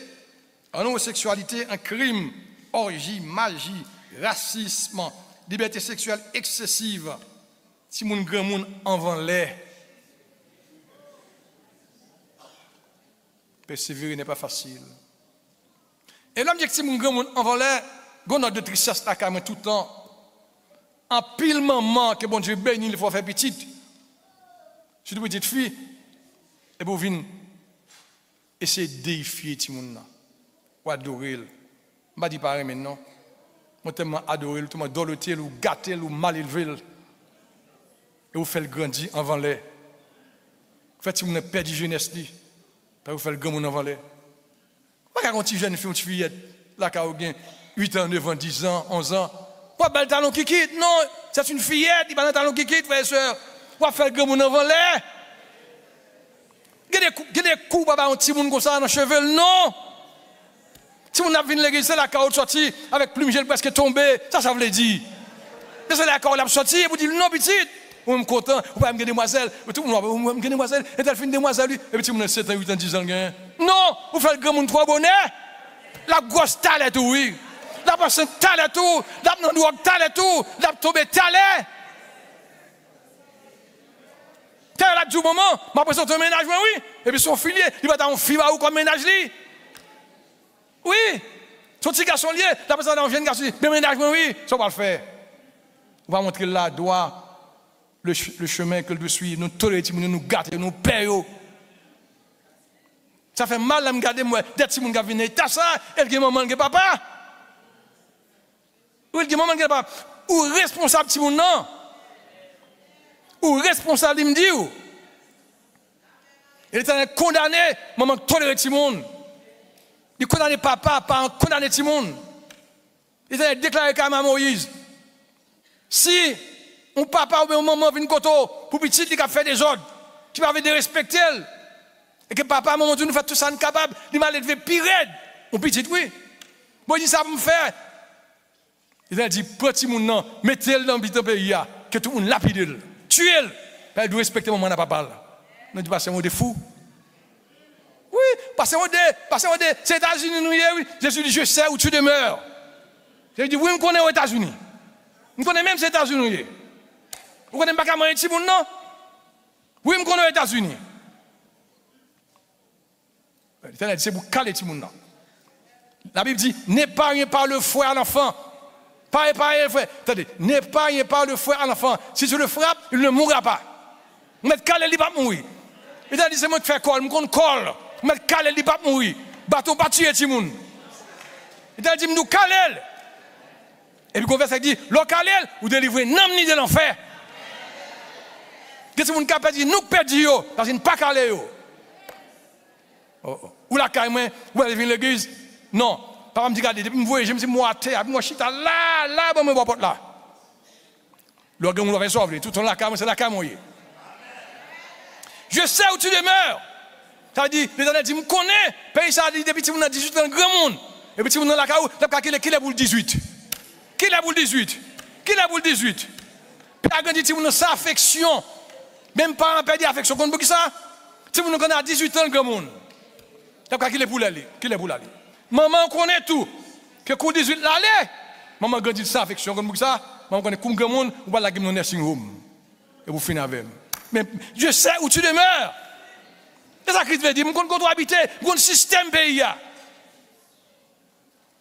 Speaker 1: en homosexualité, en crime, orgie, magie, racisme, liberté sexuelle excessive. Si mon grand monde en vend l'air, persévérer n'est pas facile. Et l'homme dit que si mon grand monde en vend l'air, il y a de tristesse là tout le temps. En pile maman que bon Dieu bénit, il faut faire petite. C'est une petite fille. Et vous venez essayer de déifier tout le monde. Ou adorer. Je ne vais pas dire pareil maintenant. Je tellement adorer, tout le monde doloter, ou gâter, ou mal élever. Et vous faites grandir avant l'air. Vous faites si vous n'avez pas perdu jeunesse, vous faites le grand monde avant l'air. Vous avez un petit jeune fille, une petite fillette, là, qui a 8 ans, 9 ans, 10 ans, 11 ans. Pas de talon qui quitte, non, c'est une fillette, il n'y a pas de talon qui quitte, frère et soeur. Vous faire le grand monde avant l'air. Il y a des coups, papa, un petit monde comme ça dans les cheveux, non. Si vous avez vu l'église, c'est la carotte sortie, avec plume gel presque tombé, ça veut dire. Mais c'est la carotte sortie, et vous dites, non, petite. Vous êtes content, vous pouvez me gagner demoiselle, tout le monde vous me gagner demoiselle, et elle fait une demoiselle, et puis vous avez 7 ans, 8 ans, 10 ans, non, vous faites le grand monde 3 bonnets, la grosse talent, oui, la personne talent, la non-drogue talent, la tombée talent. Tel là du moment, ma présente un ménage, oui, et puis son filier, il va avoir un fille ou comme ménage, oui, son petit garçon lié, la personne un jeune garçon, mais ménage, oui, ça va le faire. On va montrer là, doigt. Le chemin que doit suivre, nous tolérer, nous gâter, nous payer. Ça fait mal à me garder, moi, d'être si mon gars vient, t'as ça, elle qui est maman, qui papa. Ou elle qui est maman, qui papa. Ou responsable, si mon non. Ou responsable, il me dit. Il est condamné, maman, tolérer si mon. Il condamné papa, pas condamné si mon. Il est déclaré comme à Moïse. Si un papa ou un maman vient koto pour petit qui a fait des ordres, qui va venir respecter elle. Et que papa, maman, nous fait tout ça incapable, il m'a élevé pire. Mon petit, oui. Bon, il dit ça me faire. Il a dit, petit moun non, mettez-le dans le pays, que tout le monde lapide. Tuez-le. Elle doit respecter maman et papa. Nous disons, passez-moi des fous. Oui, passez-moi des. C'est les États-Unis, oui. Jésus dit, je sais où tu demeures. J'ai dit, oui, je connais aux États-Unis. Je connais même les États-Unis. Vous connaissez pas comment est non? Oui, je connais aux États-Unis. C'est pour caler les gens. La Bible dit, n'épargnez pas le fouet à l'enfant. Pas épargner le fouet. Attendez, n'épargnez pas le fouet à l'enfant. Si tu le frappes, il ne mourra pas. Mais caler, il ne va pas mourir. Il a dit, c'est moi qui fais colle, je connais colle. Mais caler, il ne va pas mourir. Bâton pas tuer les gens. Il a dit, nous caler. Et puis, le verset dit, le caler, vous délivrez n'am ni de l'enfer. Qu'est-ce que vous avez dit? Nous perdons, parce qu'il n'y a pas calé. Ou la caille, vous allez venir à l'église? Non. Papa me dit, regardez, depuis que je me vois, je me dis, moi, je suis là, je me vois là. Le gars, on va sauver, tout le temps, la caille, c'est la caille. Je sais où tu demeures. Ça veut dire, l'Éternel dit, je me connais. Pays ça dit, depuis que tu as 18 ans, grand monde. Et puis tu es dans la caille, qui est pour le 18? Qui est pour le 18? Qui est pour le 18? Puis la grande dit, tu as sa affection. Même pas un père affection contre qui ça? Si vous nous connaissez à 18 ans, le grand monde. D'accord, qui est pour l'aller? Qui est pour l'aller? Maman connaît tout. Que pour 18 l'aller. Maman grandit ça affection contre qui ça? Maman connaît comme grand monde, ou pas la game dans nursing home. Et vous finissez avec. Mais je sais où tu demeures. C'est ça que Christ veut dire. Je connais qu'on doit habiter. Je connais le système pays.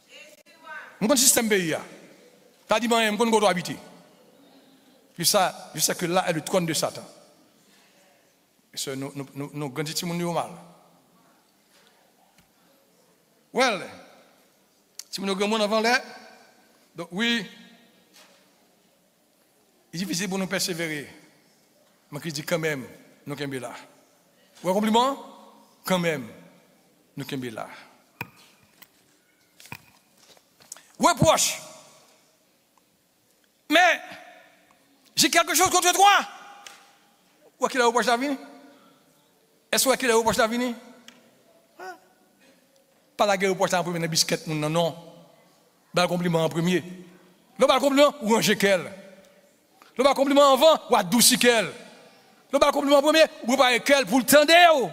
Speaker 1: Je connais le système pays. Tu as dit, je connais qu'on doit habiter. Puis ça, je sais que là est le trône de Satan. Et nous grandissons tout le monde mal. Well, si nous avons avant l'air, donc oui, il est difficile pour nous persévérer. Mais qui dit quand même, nous sommes là. Vous avez un compliment? Quand même, nous sommes là. Reproche. Mais j'ai quelque chose contre toi. Ou qu'il a au proche d'avenir? Est-ce qu'il a au proche d'avenir? Pas la guerre au proche d'avenir, mais biscuit, non, non. Bel compliment en premier. Le bel compliment, ou ranger quel? Le bel compliment en vent, ou adoucir quel? Le bel compliment en premier, ou préparer quel pour le tendre?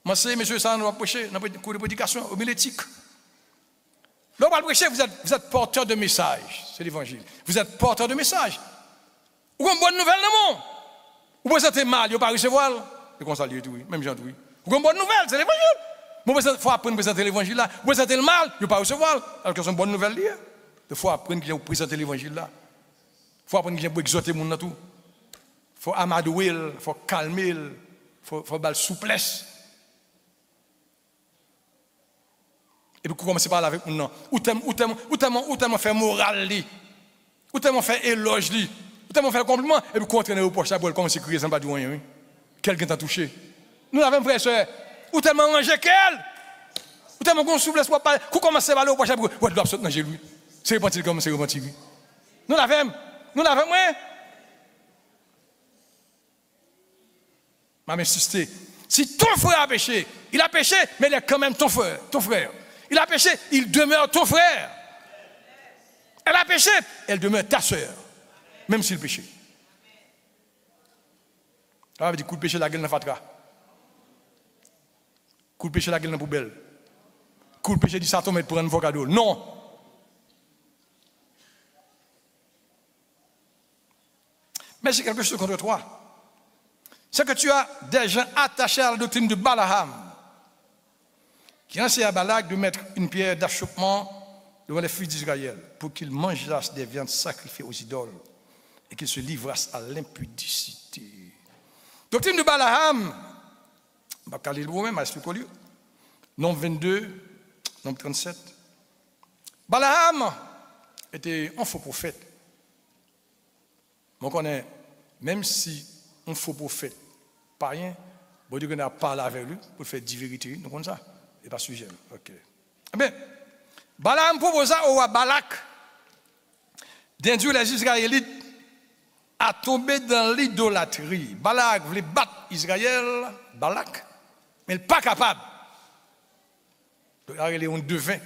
Speaker 1: Moi, c'est monsieur, ça, nous va prêcher dans le cours de prédication homilétique. Là, on va prêcher, vous êtes porteur de message. C'est l'évangile. Vous êtes porteur de message. Vous avez une bonne nouvelle dans le monde. Vous présentez mal, vous ne pouvez pas recevoir. C'est comme ça, tout, même gens, oui. Vous avez une bonne nouvelle, c'est l'évangile. Il faut apprendre à présenter l'évangile là. Vous présentez le mal, vous ne pouvez pas recevoir. Alors que c'est une bonne nouvelle. Il faut apprendre à présenter l'évangile là. Il faut apprendre à exhorter les gens. Il faut amadouer, il faut calmer, il faut avoir la souplesse. Et puis, commencer par là avec nous. Ou tellement faire moral, ou tellement faire éloge, ou tellement faire compliment, et puis continuer au prochain pour commencer à crier sans pas de rien. Quelqu'un t'a touché. Nous avons frère soeur. Ou tellement manger qu'elle, ou tellement qu'on souffle pour parler, qu'on commence à parler au prochain pour ouais, tu dois sauter dans lui. C'est repenti comme c'est repenti. Nous l'avons, ouais. Je vais insister. Si ton frère a péché, il a péché, mais il est quand même ton frère. Il a péché, il demeure ton frère. Elle a péché, elle demeure ta soeur, même s'il péché. On va dire coup de péché la gueule dans la fatra. Coup de péché la gueule dans la poubelle. Coup de péché du Satan mais pour un nouveau cadeau. Non. Mais j'ai quelque chose contre toi. C'est que tu as des gens attachés à la doctrine de Balaam, qui a enseigne à Balak de mettre une pierre d'achoppement devant les fils d'Israël pour qu'ils mangeassent des viandes sacrifiées aux idoles et qu'ils se livrassent à l'impudicité. Doctrine de Balaam, je vais vous vous-même, expliquer. Nombre 22, nombre 37. Balaam était un faux prophète. On connaît, même si un faux prophète, pas rien, bon Dieu a parlé avec lui pour faire des vérités, nous connaissons ça. Et pas sujet. Ok. Eh bien, Balaam proposa au roi Balak d'induire les Israélites à tomber dans l'idolâtrie. Balak voulait battre Israël, Balak, mais il n'est pas capable. Donc, il y a un devin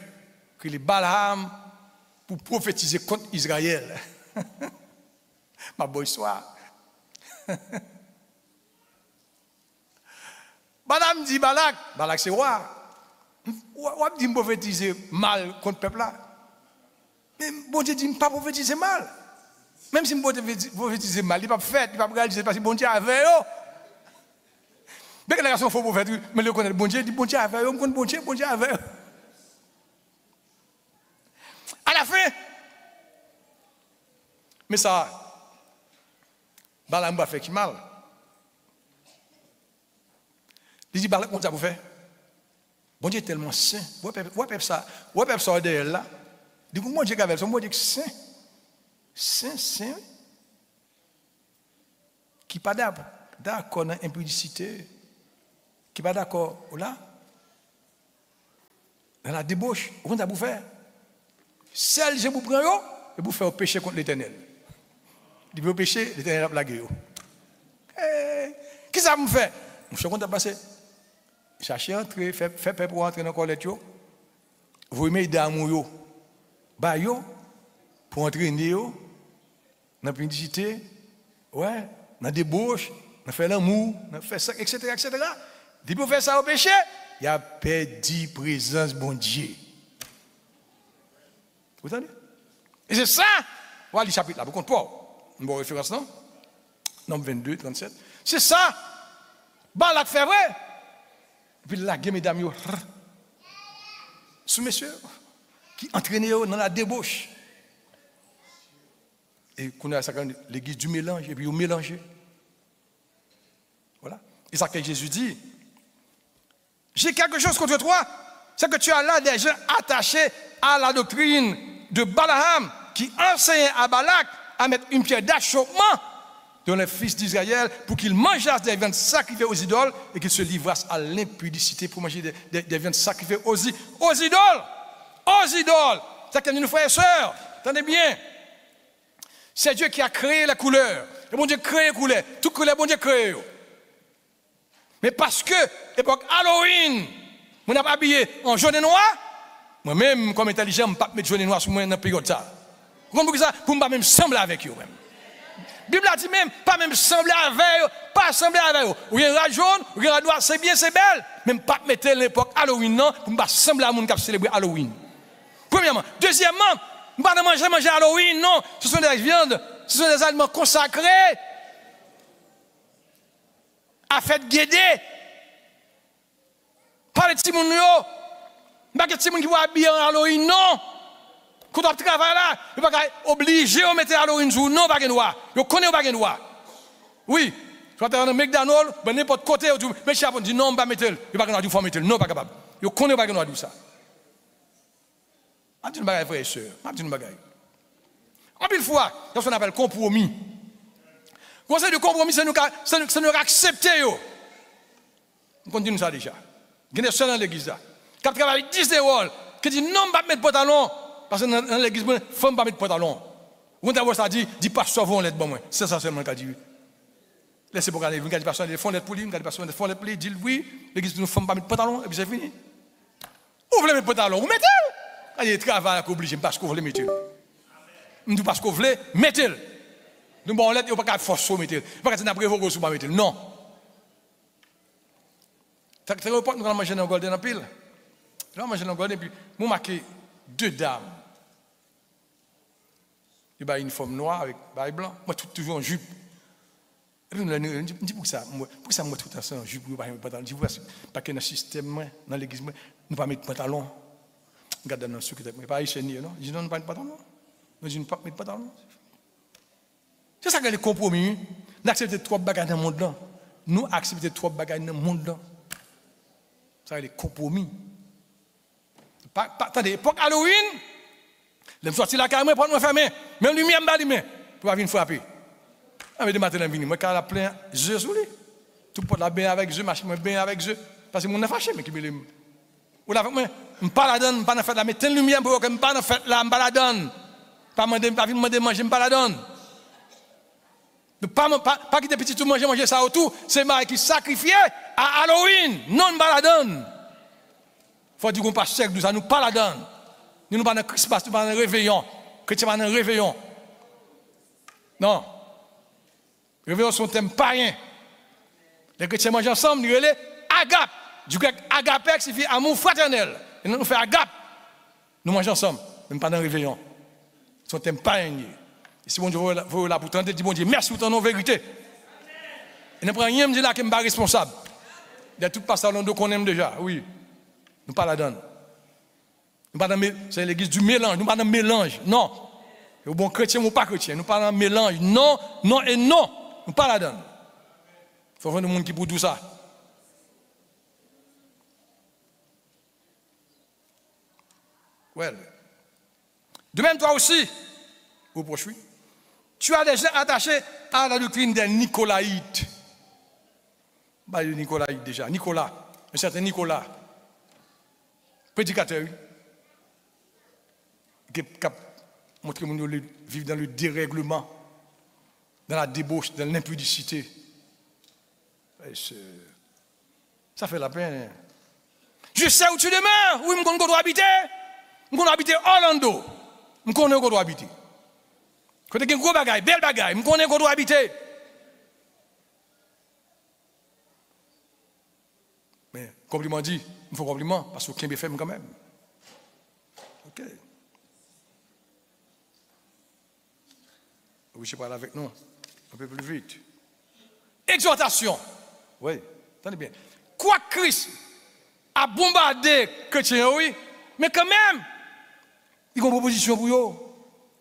Speaker 1: que les Balaam pour prophétiser contre Israël. Ma bonne histoire. Balaam dit Balak c'est roi. Ou dit me prophétiser mal contre le peuple là. Mais bon Dieu dit ne pas prophétiser mal. Même si je prophétiser mal, il ne va pas faire, il ne va pas réaliser parce que bon Dieu avait eux. Bien que la garçon faut prophète, mais le connaît bon Dieu, dit bon Dieu avait eux, bon Dieu avait eux. À la fin, mais ça, Balaam va faire qui mal. Il dit Balaam, comment ça vous fait? Bon Dieu est tellement saint. Ouais, peuple ça derrière là. Du coup, mon Dieu avec son bon Dieu saint. Saint. Qui pas d'accord dans l'impudicité. Qui pas d'accord là. Dans la débauche. Comment ça vous faire? Celle je vous prends et vous faire péché contre l'Éternel. Il veut pécher, l'Éternel a blagué. Qui ça vous fait? Je suis content de passer. Cherchez entrer, fait peuple pour entrer dans le collet. Vous mettez d'amour. Bah yo, pour entraîner dans la pudicité, ouais, dans la débauche, dans faire l'amour, dans faire ça, etc. Dit pour faire ça au péché, il y a perdu présence bon Dieu. Vous entendez? Et c'est ça, voilà le chapitre là, vous comptez pas. Une bonne référence, non? Nombre 22, 37. C'est ça. Balak fait vrai. Puis la guerre, mesdames, sous messieurs, qui entraînent dans la débauche. Et qu'on a l'église du mélange, et puis vous mélangez. Voilà. Et ça que Jésus dit. J'ai quelque chose contre toi, c'est que tu as là des gens attachés à la doctrine de Balaam, qui enseigne à Balak à mettre une pierre d'achoppement dans les fils d'Israël pour qu'ils mangeassent des viandes sacrifiées aux idoles et qu'ils se livrassent à l'impudicité pour manger des viandes sacrifiées aux idoles. Aux idoles. C'est comme une frère et sœur. Attendez bien. C'est Dieu qui a créé la couleur. Le bon Dieu a créé les couleurs. Toutes couleurs, bon Dieu a créé. Mais parce que, l'époque Halloween, on n'a pas habillé en jaune et noir, moi-même, comme intelligent, je ne peux pas mettre jaune et noir sur moi dans la période ça. Vous comprenez ça? Pour ne pas même sembler avec eux. La Bible a dit même, pas même sembler avec eux, pas sembler avec eux. Ou il y a un jaune, ou il y a un noir, c'est bien, c'est belle. Même pas mettre l'époque Halloween, non, pour ne pas sembler à monde qui a célébré Halloween. Premièrement. Deuxièmement, ne pas manger Halloween, non. Ce sont des viandes, ce sont des aliments consacrés à fête guédée. Pas les petits moun yo. Pas les petits moun qui vont habiller en Halloween, non. Quand on travaille là, il ne pas obligé de mettre Halloween sur non, pas de droit. Vous connaissez pas de droit. Oui. Tu vas dans McDonald's, n'importe côté, mais si on dit non, on ne va pas mettre, il n'y a pas de droit, il faut mettre, non, pas capable. Vous connaissez pas de droit de ça. Je dis une bagaille, frère et soeur. Je dis une bagaille. En pile fois, il y a ce qu'on appelle compromis. Le conseil de compromis, c'est nous accepter. On continue ça déjà. Il y a des sœurs dans l'église là. Quand tu travailles 10 euros, qui dit non, je ne vais pas mettre pantalon. Parce que dans l'église, il ne faut pas mettre pantalon. Vous avez ça dit pasteur, vous l'êtes bon moi. C'est ça seulement qu'il dit. Laissez pour regarder, vous regardez pasteur, ils font les poulies, vous regardez pasteur, ils font les poulies, dit oui, l'église ne faut pas mettre pantalon, et puis c'est fini. Vous voulez mettre pantalon, vous mettez. Allez, travail obligé, parce que vous voulez mettre. Je dis parce que vous voulez, mettez-le. Nous, bon, il n'y a pas de force, mettez-le. Il n'y a pas de prévocation sur mettez-le. Non. Tu as report, nous allons manger dans le golden en pile. Nous allons manger dans le golden, et puis, nous marquons 2 dames. Il y a une uniforme noire avec bail blanc. Moi, toujours en jupe. Et puis, je dis pour ça, moi, tout le temps en jupe, pas mettre pantalon. Je dis, parce que dans le système, dans l'église, nous ne pas mettre pantalon. Regarde dans le sucre, mais pas ici, non? Je dis, non, nous ne pas mettre pantalon. Je dis, nous ne pas mettre pantalon. C'est ça que les compromis. Nous acceptons 3 bagages dans le monde. Nous acceptons 3 bagages dans le monde. Ça, les compromis. Attendez, pour Halloween, je me sortis la caméra pour me fermer. Même lumière, je me pour venir frapper. Je vais matin, je vais la plein jeu sur lui. Tout pour la bain avec jeu, machine bain avec jeu. Parce que mon fâché, mais qui me l'aime. Ou là, je ne pas la donne, pas faire la mettre une lumière pour que je ne pas faire la, je pas la donne. Pas demander manger, je ne pas la donne. Pas quitter petit tout manger ça autour, c'est moi qui sacrifié à Halloween. Non, je ne pas la donne. Il faut dire qu'on passe sec, nous pas la donne. Nous ne pas dans Christmas, nous pas dans réveillon. Chrétien pas dans réveillon. Non. Réveillon sont thème païen. Les chrétiens mangent ensemble, nous les agape. Du grec agape signifie amour fraternel. Et nous faisons agape. Nous mangeons ensemble, même pas dans réveillon. Son thème païen. Et si bon Dieu veut là pour tenter, dit bon Dieu, merci pour ton vérité. Et ne prend rien me dire là que je ne suis pas responsable. Il y a tout pasteur qu'on aime déjà, oui. Nous pas la donne. C'est l'église du mélange. Nous pas dans le mélange. Non. Et bon chrétien ou pas chrétien. Nous pas dans le mélange. Non, non et non. Nous pas la donne. Il faut voir des gens qui pour tout ça. Well. De même, toi aussi, vous poursuivez. Tu as déjà attaché à la doctrine des Nicolaïtes. Bah, les Nicolaïtes déjà. Nicolas. Un certain Nicolas. Prédicateur, qui a montré que nous vivons dans le dérèglement, dans la débauche, dans l'impudicité. Ça fait la peine. Je sais où tu demeures, où je connais où tu dois habiter. Je connais habiter Orlando. Je connais où tu dois habiter. Quand tu as un gros bagage, bel bagage, je connais où tu dois habiter. Mais, compliment dit, il faut compliment, parce que Kimbe fait quand même. Ok. Oui, je parle avec nous, un peu plus vite. Exhortation. Oui, attendez bien. Quoi Christ a bombardé les chrétiens, oui, mais quand même, il y a une proposition pour eux.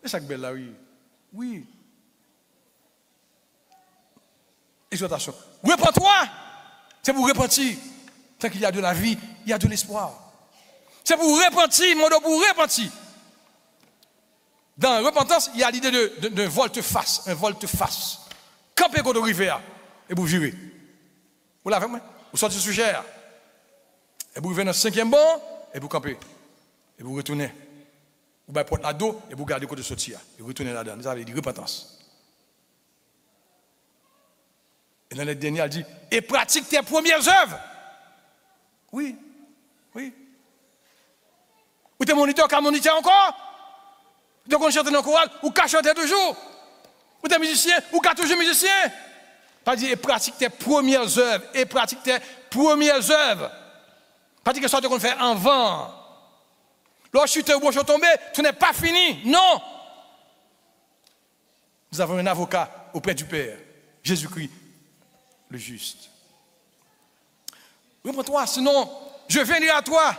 Speaker 1: C'est ça que belle là, oui. Oui. Exhortation. Repends-toi. C'est pour repentir. Tant qu'il y a de la vie, il y a de l'espoir. C'est pour repentir, mon Dieu, pour repentir. Dans la repentance, il y a l'idée de volte-face, un volte-face. Campez contre le rivière et vous virez. Vous l'avez, moi? Vous sortez du sujet. Et vous revenez dans le 5e banc et vous campez. Et vous retournez. Vous allez porter la dos et vous gardez côté sortir. Et vous retournez là-dedans. Ça veut dire repentance. Et dans le dernier, elle dit, et pratique tes premières œuvres. Oui, oui. Ou t'es moniteur, qu'à moniteur encore? Ou t'es chanteur dans le choral, ou qu'à chanter toujours? Ou t'es musicien, ou qu'à toujours musicien? Pas dire, et pratique tes premières œuvres. Et pratique tes premières œuvres. Pas dire que ça qu'on fait en vent. Lorsque tu es au tombé, tu n'es pas fini. Non. Nous avons un avocat auprès du Père, Jésus-Christ, le juste. Reprends-toi, sinon je viendrai à toi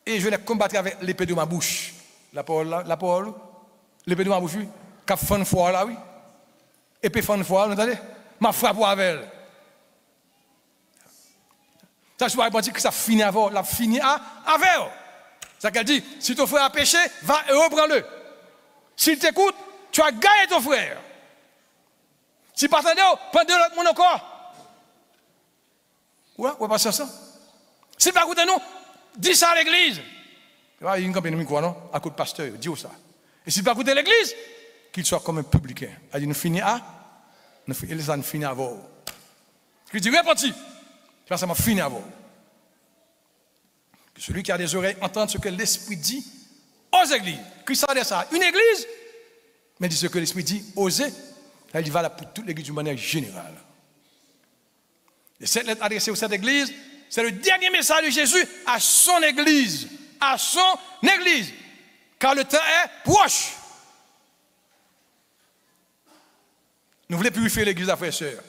Speaker 1: et je vais combattre avec l'épée de ma bouche. La parole, l'épée de ma bouche, oui. Cap fan foi là, oui. Épée fan foi, vous entendez? Ma frappe avec elle. Ça, je vais dire que ça finit avec, la finit avec. Ça qu'elle dit, si ton frère a péché, va et reprends-le. S'il t'écoute, tu as gagné ton frère. Si pas t'entendez, prends-le l'autre monde encore. Ouais, on va passer ça. Si pas écoutez nous, dis ça à l'église. Il y a une campagne de quoi, non? À coup de pasteur, dis ça. Et si pas écouter l'église, qu'il soit comme un publicain. Elle dit, nous finissons à, nous finissons à vous. Il dit, repentis. Ça m'a fini à vous. Que celui qui a des oreilles entende ce que l'Esprit dit aux églises. Christ a dit ça. Une église, mais dit ce que l'Esprit dit aux églises. Elle dit, va pour toute l'église d'une manière générale. Et cette lettre adressée à cette église, c'est le dernier message de Jésus à son église. À son église. Car le temps est proche. Nous voulons purifier l'église, frères et sœurs.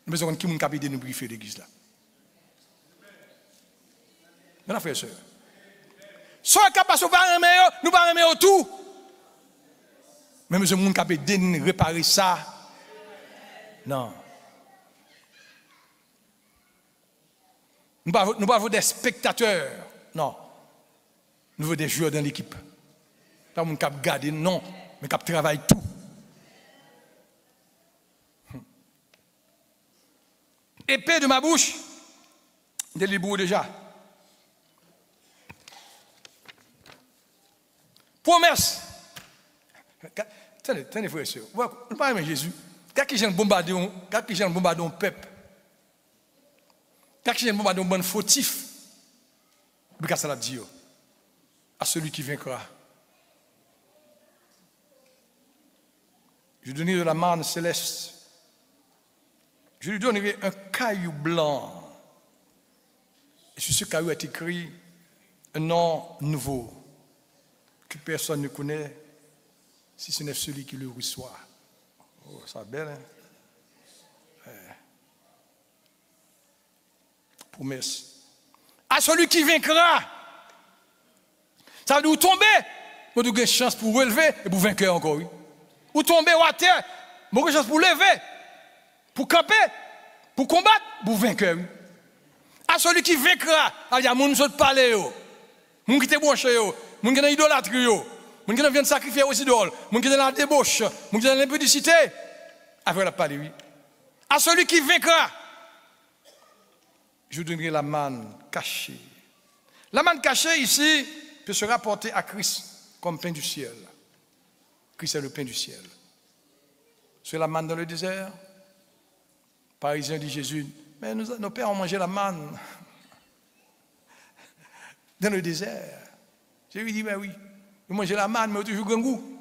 Speaker 1: Nous besoin qui nous capite de nous purifier l'église là. Mes frères et sœurs. Soit capable de nous pas remettre tout. Mais nous sommes capables de réparer ça. Non. Nous ne pas des spectateurs. Non. Nous voulons des joueurs dans l'équipe. Pas nous cap garder, non. Mais cap travailler tout. Épée de ma bouche. Délibéré déjà. Promesse. Tenez, frères et sœurs. Vous ne parlez pas de Jésus. Quand qui vient bombarder un peuple, quand qui vient bombarder un bon fautif, il ça l'a dit à celui qui vaincra. Je donnerai de la manne céleste. Je lui donnerai un caillou blanc. Et sur ce caillou est écrit un nom nouveau que personne ne connaît si ce n'est celui qui le reçoit. Oh, ça va belle, hein? Ouais. Promesse. À celui qui vaincra. Ça veut dire, vous tombez, vous avez une chance pour relever et pour vaincre encore. Oui. Vous tombez à terre, vous avez une chance pour lever, pour camper, pour combattre, pour vaincre. Oui. À celui qui vaincra, il y a des gens qui parlent, des gens qui sont branchés, des gens qui sont idolâtres, des gens qui viennent sacrifier aux idoles, des gens qui sont dans la débauche, des gens qui sont dans l'impudicité. Après la parole, oui. À celui qui vaincra, je donnerai la manne cachée. La manne cachée ici peut se rapporter à Christ comme pain du ciel. Christ est le pain du ciel. C'est la manne dans le désert. Parisien dit Jésus, mais nos pères ont mangé la manne dans le désert. Jésus dit, mais oui, ils ont mangé la manne, mais ils ont toujours un goût.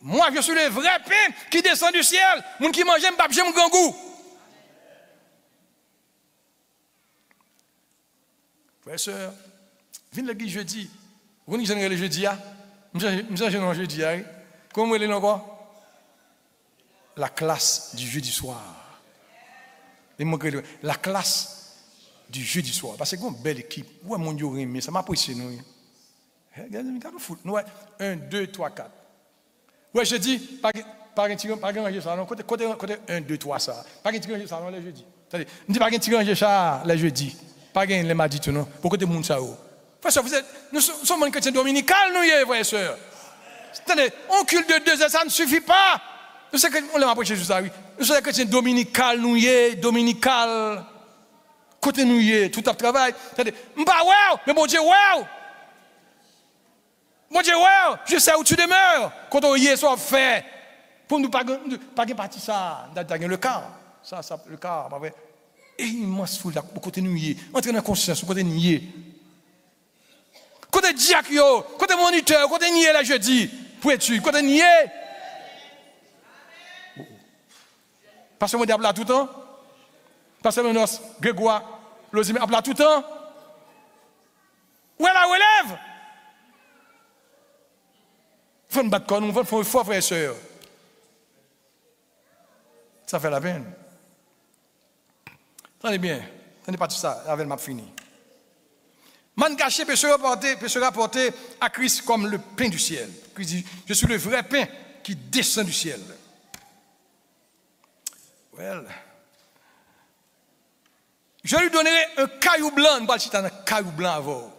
Speaker 1: Moi, je suis le vrai pain qui descend du ciel. Moun qui mange, m'pas j'aime grand goût. Frères et sœurs, venez l'église jeudi. Vous connaissez le jeudi, hein? Nous sommes jeudi, hein? Comment vous l'avez encore? La classe du jeudi soir. La classe du jeudi soir. Parce que c'est une belle équipe. Ouais, mon Dieu, mais ça m'a apprécié, nous. Regardez, foot. Nous, 1, 2, 3, 4. Ouais, jeudi, pas de ranger ça, non. Côté 1, 2, 3, ça. Pas de ranger ça, non, les jeudis. Je dis pas de ranger ça, les jeudis. Pas de les mardis, tout, non. Pourquoi de monde ça, frère, nous sommes un chrétien dominical, nous, frères et sœurs. Attendez, on culte de 2 heures, ça ne suffit pas. Nous sommes on l'a approché juste ça, oui. Nous sommes chrétiens dominical, nous, dominical. Côté nous, tout à travail. Attendez, m'pas wow, mais bon Dieu, wow. Mon Dieu, ouais, je sais où tu demeures. Quand on y est, soit fait. Pour nous pas partir ça, le cas. Ça, le cas, pas vrai. Et immense foule là, côté nous y est. Entrer dans la conscience, côté nous y est. Côté diacre, côté moniteur, côté nous y est là jeudi. Pour étude, côté nous y est. Parce que mon diable là tout le temps. Parce que mon Grégoire, l'osime là tout le temps. Où est la relève? Il faut nous battre comme nous, il faut fort, frères et sœurs. Ça fait la peine. Tenez bien, tenez pas tout ça, avec m'a fini. Man caché peut se rapporter à Christ comme le pain du ciel. Christ dit, je suis le vrai pain qui descend du ciel. Well, je lui donnerai un caillou blanc, nous allons un caillou blanc avant.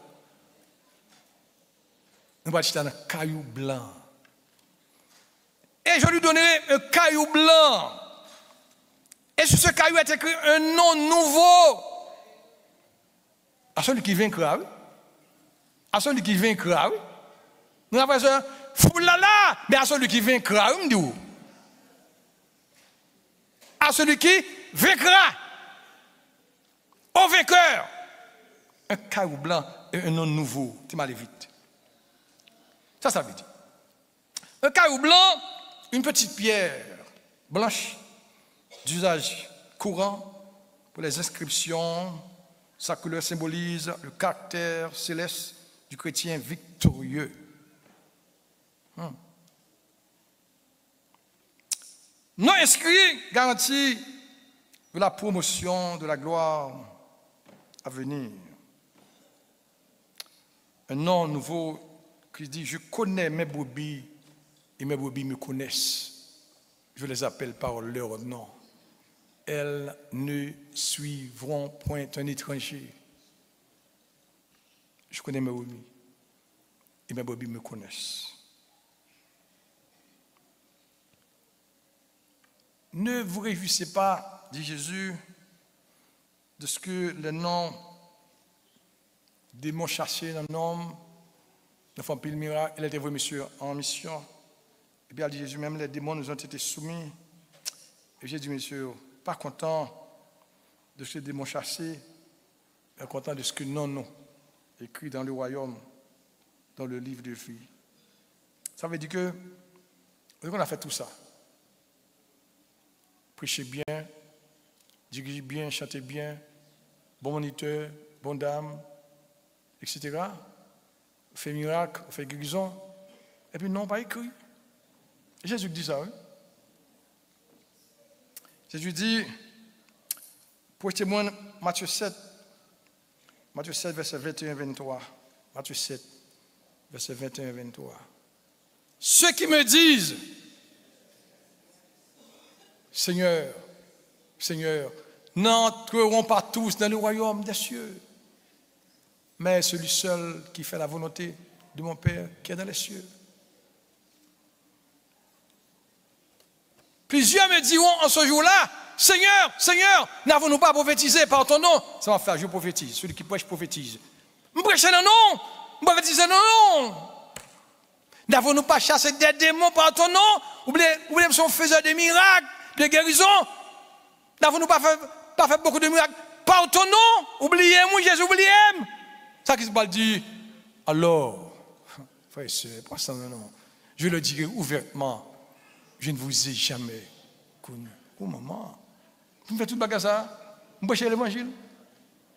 Speaker 1: Nous allons un caillou blanc. Et je lui donnerai un caillou blanc. Et sur ce caillou est écrit un nom nouveau. À celui qui vaincra, oui. À celui qui vaincra, oui. Nous avons ça, foulala, mais à celui qui vaincra, oui, me dit. À celui qui vaincra. Au vainqueur. Un caillou blanc et un nom nouveau. Tu m'as allé vite. Ça veut dire. Un caillou blanc, une petite pierre blanche d'usage courant pour les inscriptions. Sa couleur symbolise le caractère céleste du chrétien victorieux. Non inscrit garantit de la promotion de la gloire à venir. Un nom nouveau qui dit, je connais mes brebis et mes brebis me connaissent. Je les appelle par leur nom. Elles ne suivront point un étranger. Je connais mes brebis et mes brebis me connaissent. Ne vous réjouissez pas, dit Jésus, de ce que les noms démons chassés d'un homme ne font plus le miracle. Il était envoyé en mission. Et bien, dit Jésus, même les démons nous ont été soumis. Et j'ai dit, monsieur, pas content de ce démon chassé, mais content de ce que non, écrit dans le royaume, dans le livre de vie. Ça veut dire que, on a fait tout ça. Prêchez bien, dirigez bien, chantez bien, bon moniteur, bonne dame, etc. Fait miracle, fait guérison. Et puis non, pas écrit. Jésus dit ça, oui. Jésus dit, prêtez-moi Matthieu 7, verset 21-23. Matthieu 7, verset 21-23. Ceux qui me disent, Seigneur, Seigneur, n'entreront pas tous dans le royaume des cieux, mais celui seul qui fait la volonté de mon Père qui est dans les cieux. Plusieurs me diront en ce jour-là, Seigneur, Seigneur, n'avons-nous pas prophétisé par ton nom? Ça va faire, je prophétise. Celui qui prêche, prophétise. Je prêche non, non. Je prophétise non. N'avons-nous pas chassé des démons par ton nom? Oubliez, son faiseur de miracles, de guérison. N'avons-nous pas fait beaucoup de miracles par ton nom? Oubliez-moi, Jésus, oubliez-moi. Ça qui se passe dit, alors, frère et sœur, pas ça, non. Je le dirai ouvertement. Je ne vous ai jamais connu. Oh maman, vous me faites tout le bagage ça. Je prêche l'évangile.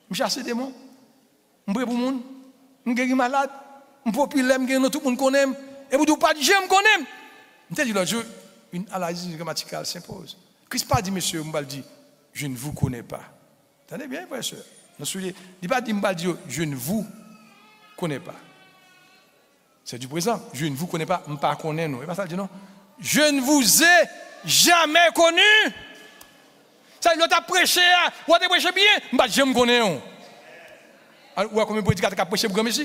Speaker 1: Je chasse des démons. Je prie pour le monde. Je guéris malade. Je populaire, je guéris tout le monde connaît. Et vous ne dites pas, je me connais. Je dis l'autre jour, une analyse grammaticale s'impose. Christ pas dit, monsieur, je dit, je ne vous connais pas. Attendez bien, frère et sœur. Il ne pas dit, je ne vous connais pas. C'est du présent. Je ne vous connais pas, je ne pas connais. Non. Et pas ça, dit non. Je ne vous ai jamais connu. Ça, il a prêché, ou a prêché bien, je me connais. Ou a combien de prédicateurs qui ont prêché pour ici?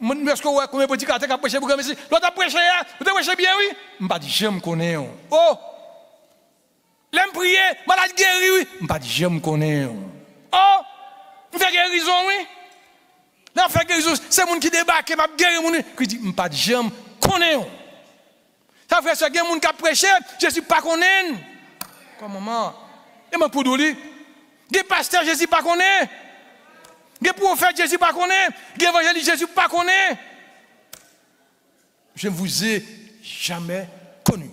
Speaker 1: Est-ce que combien de prédicateurs qui ont prêché pour ici? L'autre a prêché, ou a prêché bien, oui? Je me connais. Oh! L'aime prier, malade guéri, oui? Je me connais. Oh! Je fais guérison, oui? Là, fait guérison, c'est moun qui débarque, m'a guéri moun, qui dit, m'pas jamais connaît. Ça frère, c'est moun qui a prêché, Jésus pas connaît. Comme maman, et moi pour lui, des pasteurs Jésus pas connaît. Des prophètes Jésus pas connaît. Des évangélistes Jésus pas connaît. Je ne vous ai jamais connu.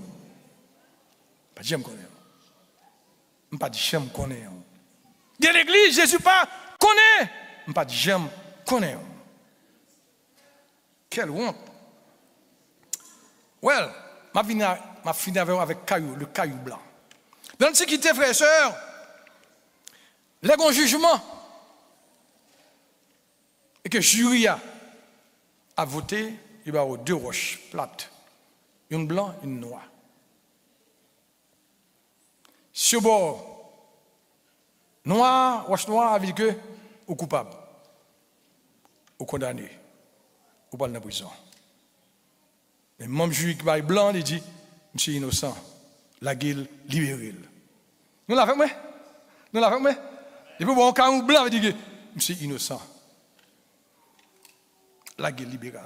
Speaker 1: Pas jamais connaît. Pas jamais connaît. De l'église Jésus pas connaît. Pas jamais connaît. Quelle honte. Well, ma fini avec le caillou blanc. Dans l'Antiquité, frères et sœurs, les bons jugements et que le jury a voté, il y a deux roches plates, une blanche et une noire. Sur le bord noir, roche noire, a dit que au coupable, au condamné, au pas de la prison. Mais même jury qui est blanc, il dit, monsieur innocent, la gueule libérée. Nous l'avons fait, nous l'avons fait. Et puis bon, quand on blanc, il dit que monsieur innocent, la gueule libérée.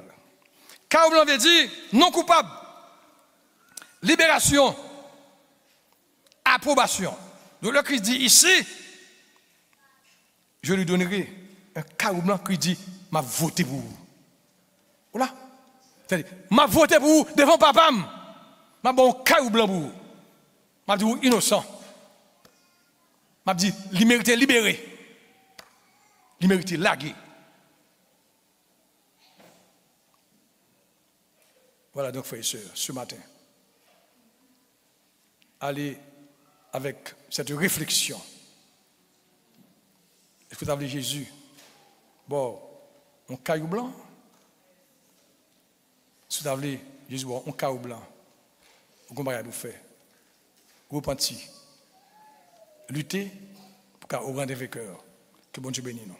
Speaker 1: Quand blanc veut dire non coupable, libération, approbation. Donc le Christ dit ici, je lui donnerai un carreau blanc qui dit, m'a voté pour vous. Voilà. C'est-à-dire, m'a voté pour vous devant papa. M'a bon carreau blanc pour vous. M'a dit innocent. M'a dit, il mérite libéré. Il mérite lagué. Voilà donc, frères et sœurs, ce matin, allez avec cette réflexion. Est-ce que vous avez Jésus? Bon, un caillou blanc? Si vous avez Jésus, bon, un caillou blanc, vous comprenez vous faire. Vous pensez lutter pour qu'au grand vainqueur. Que bon Dieu bénisse nous.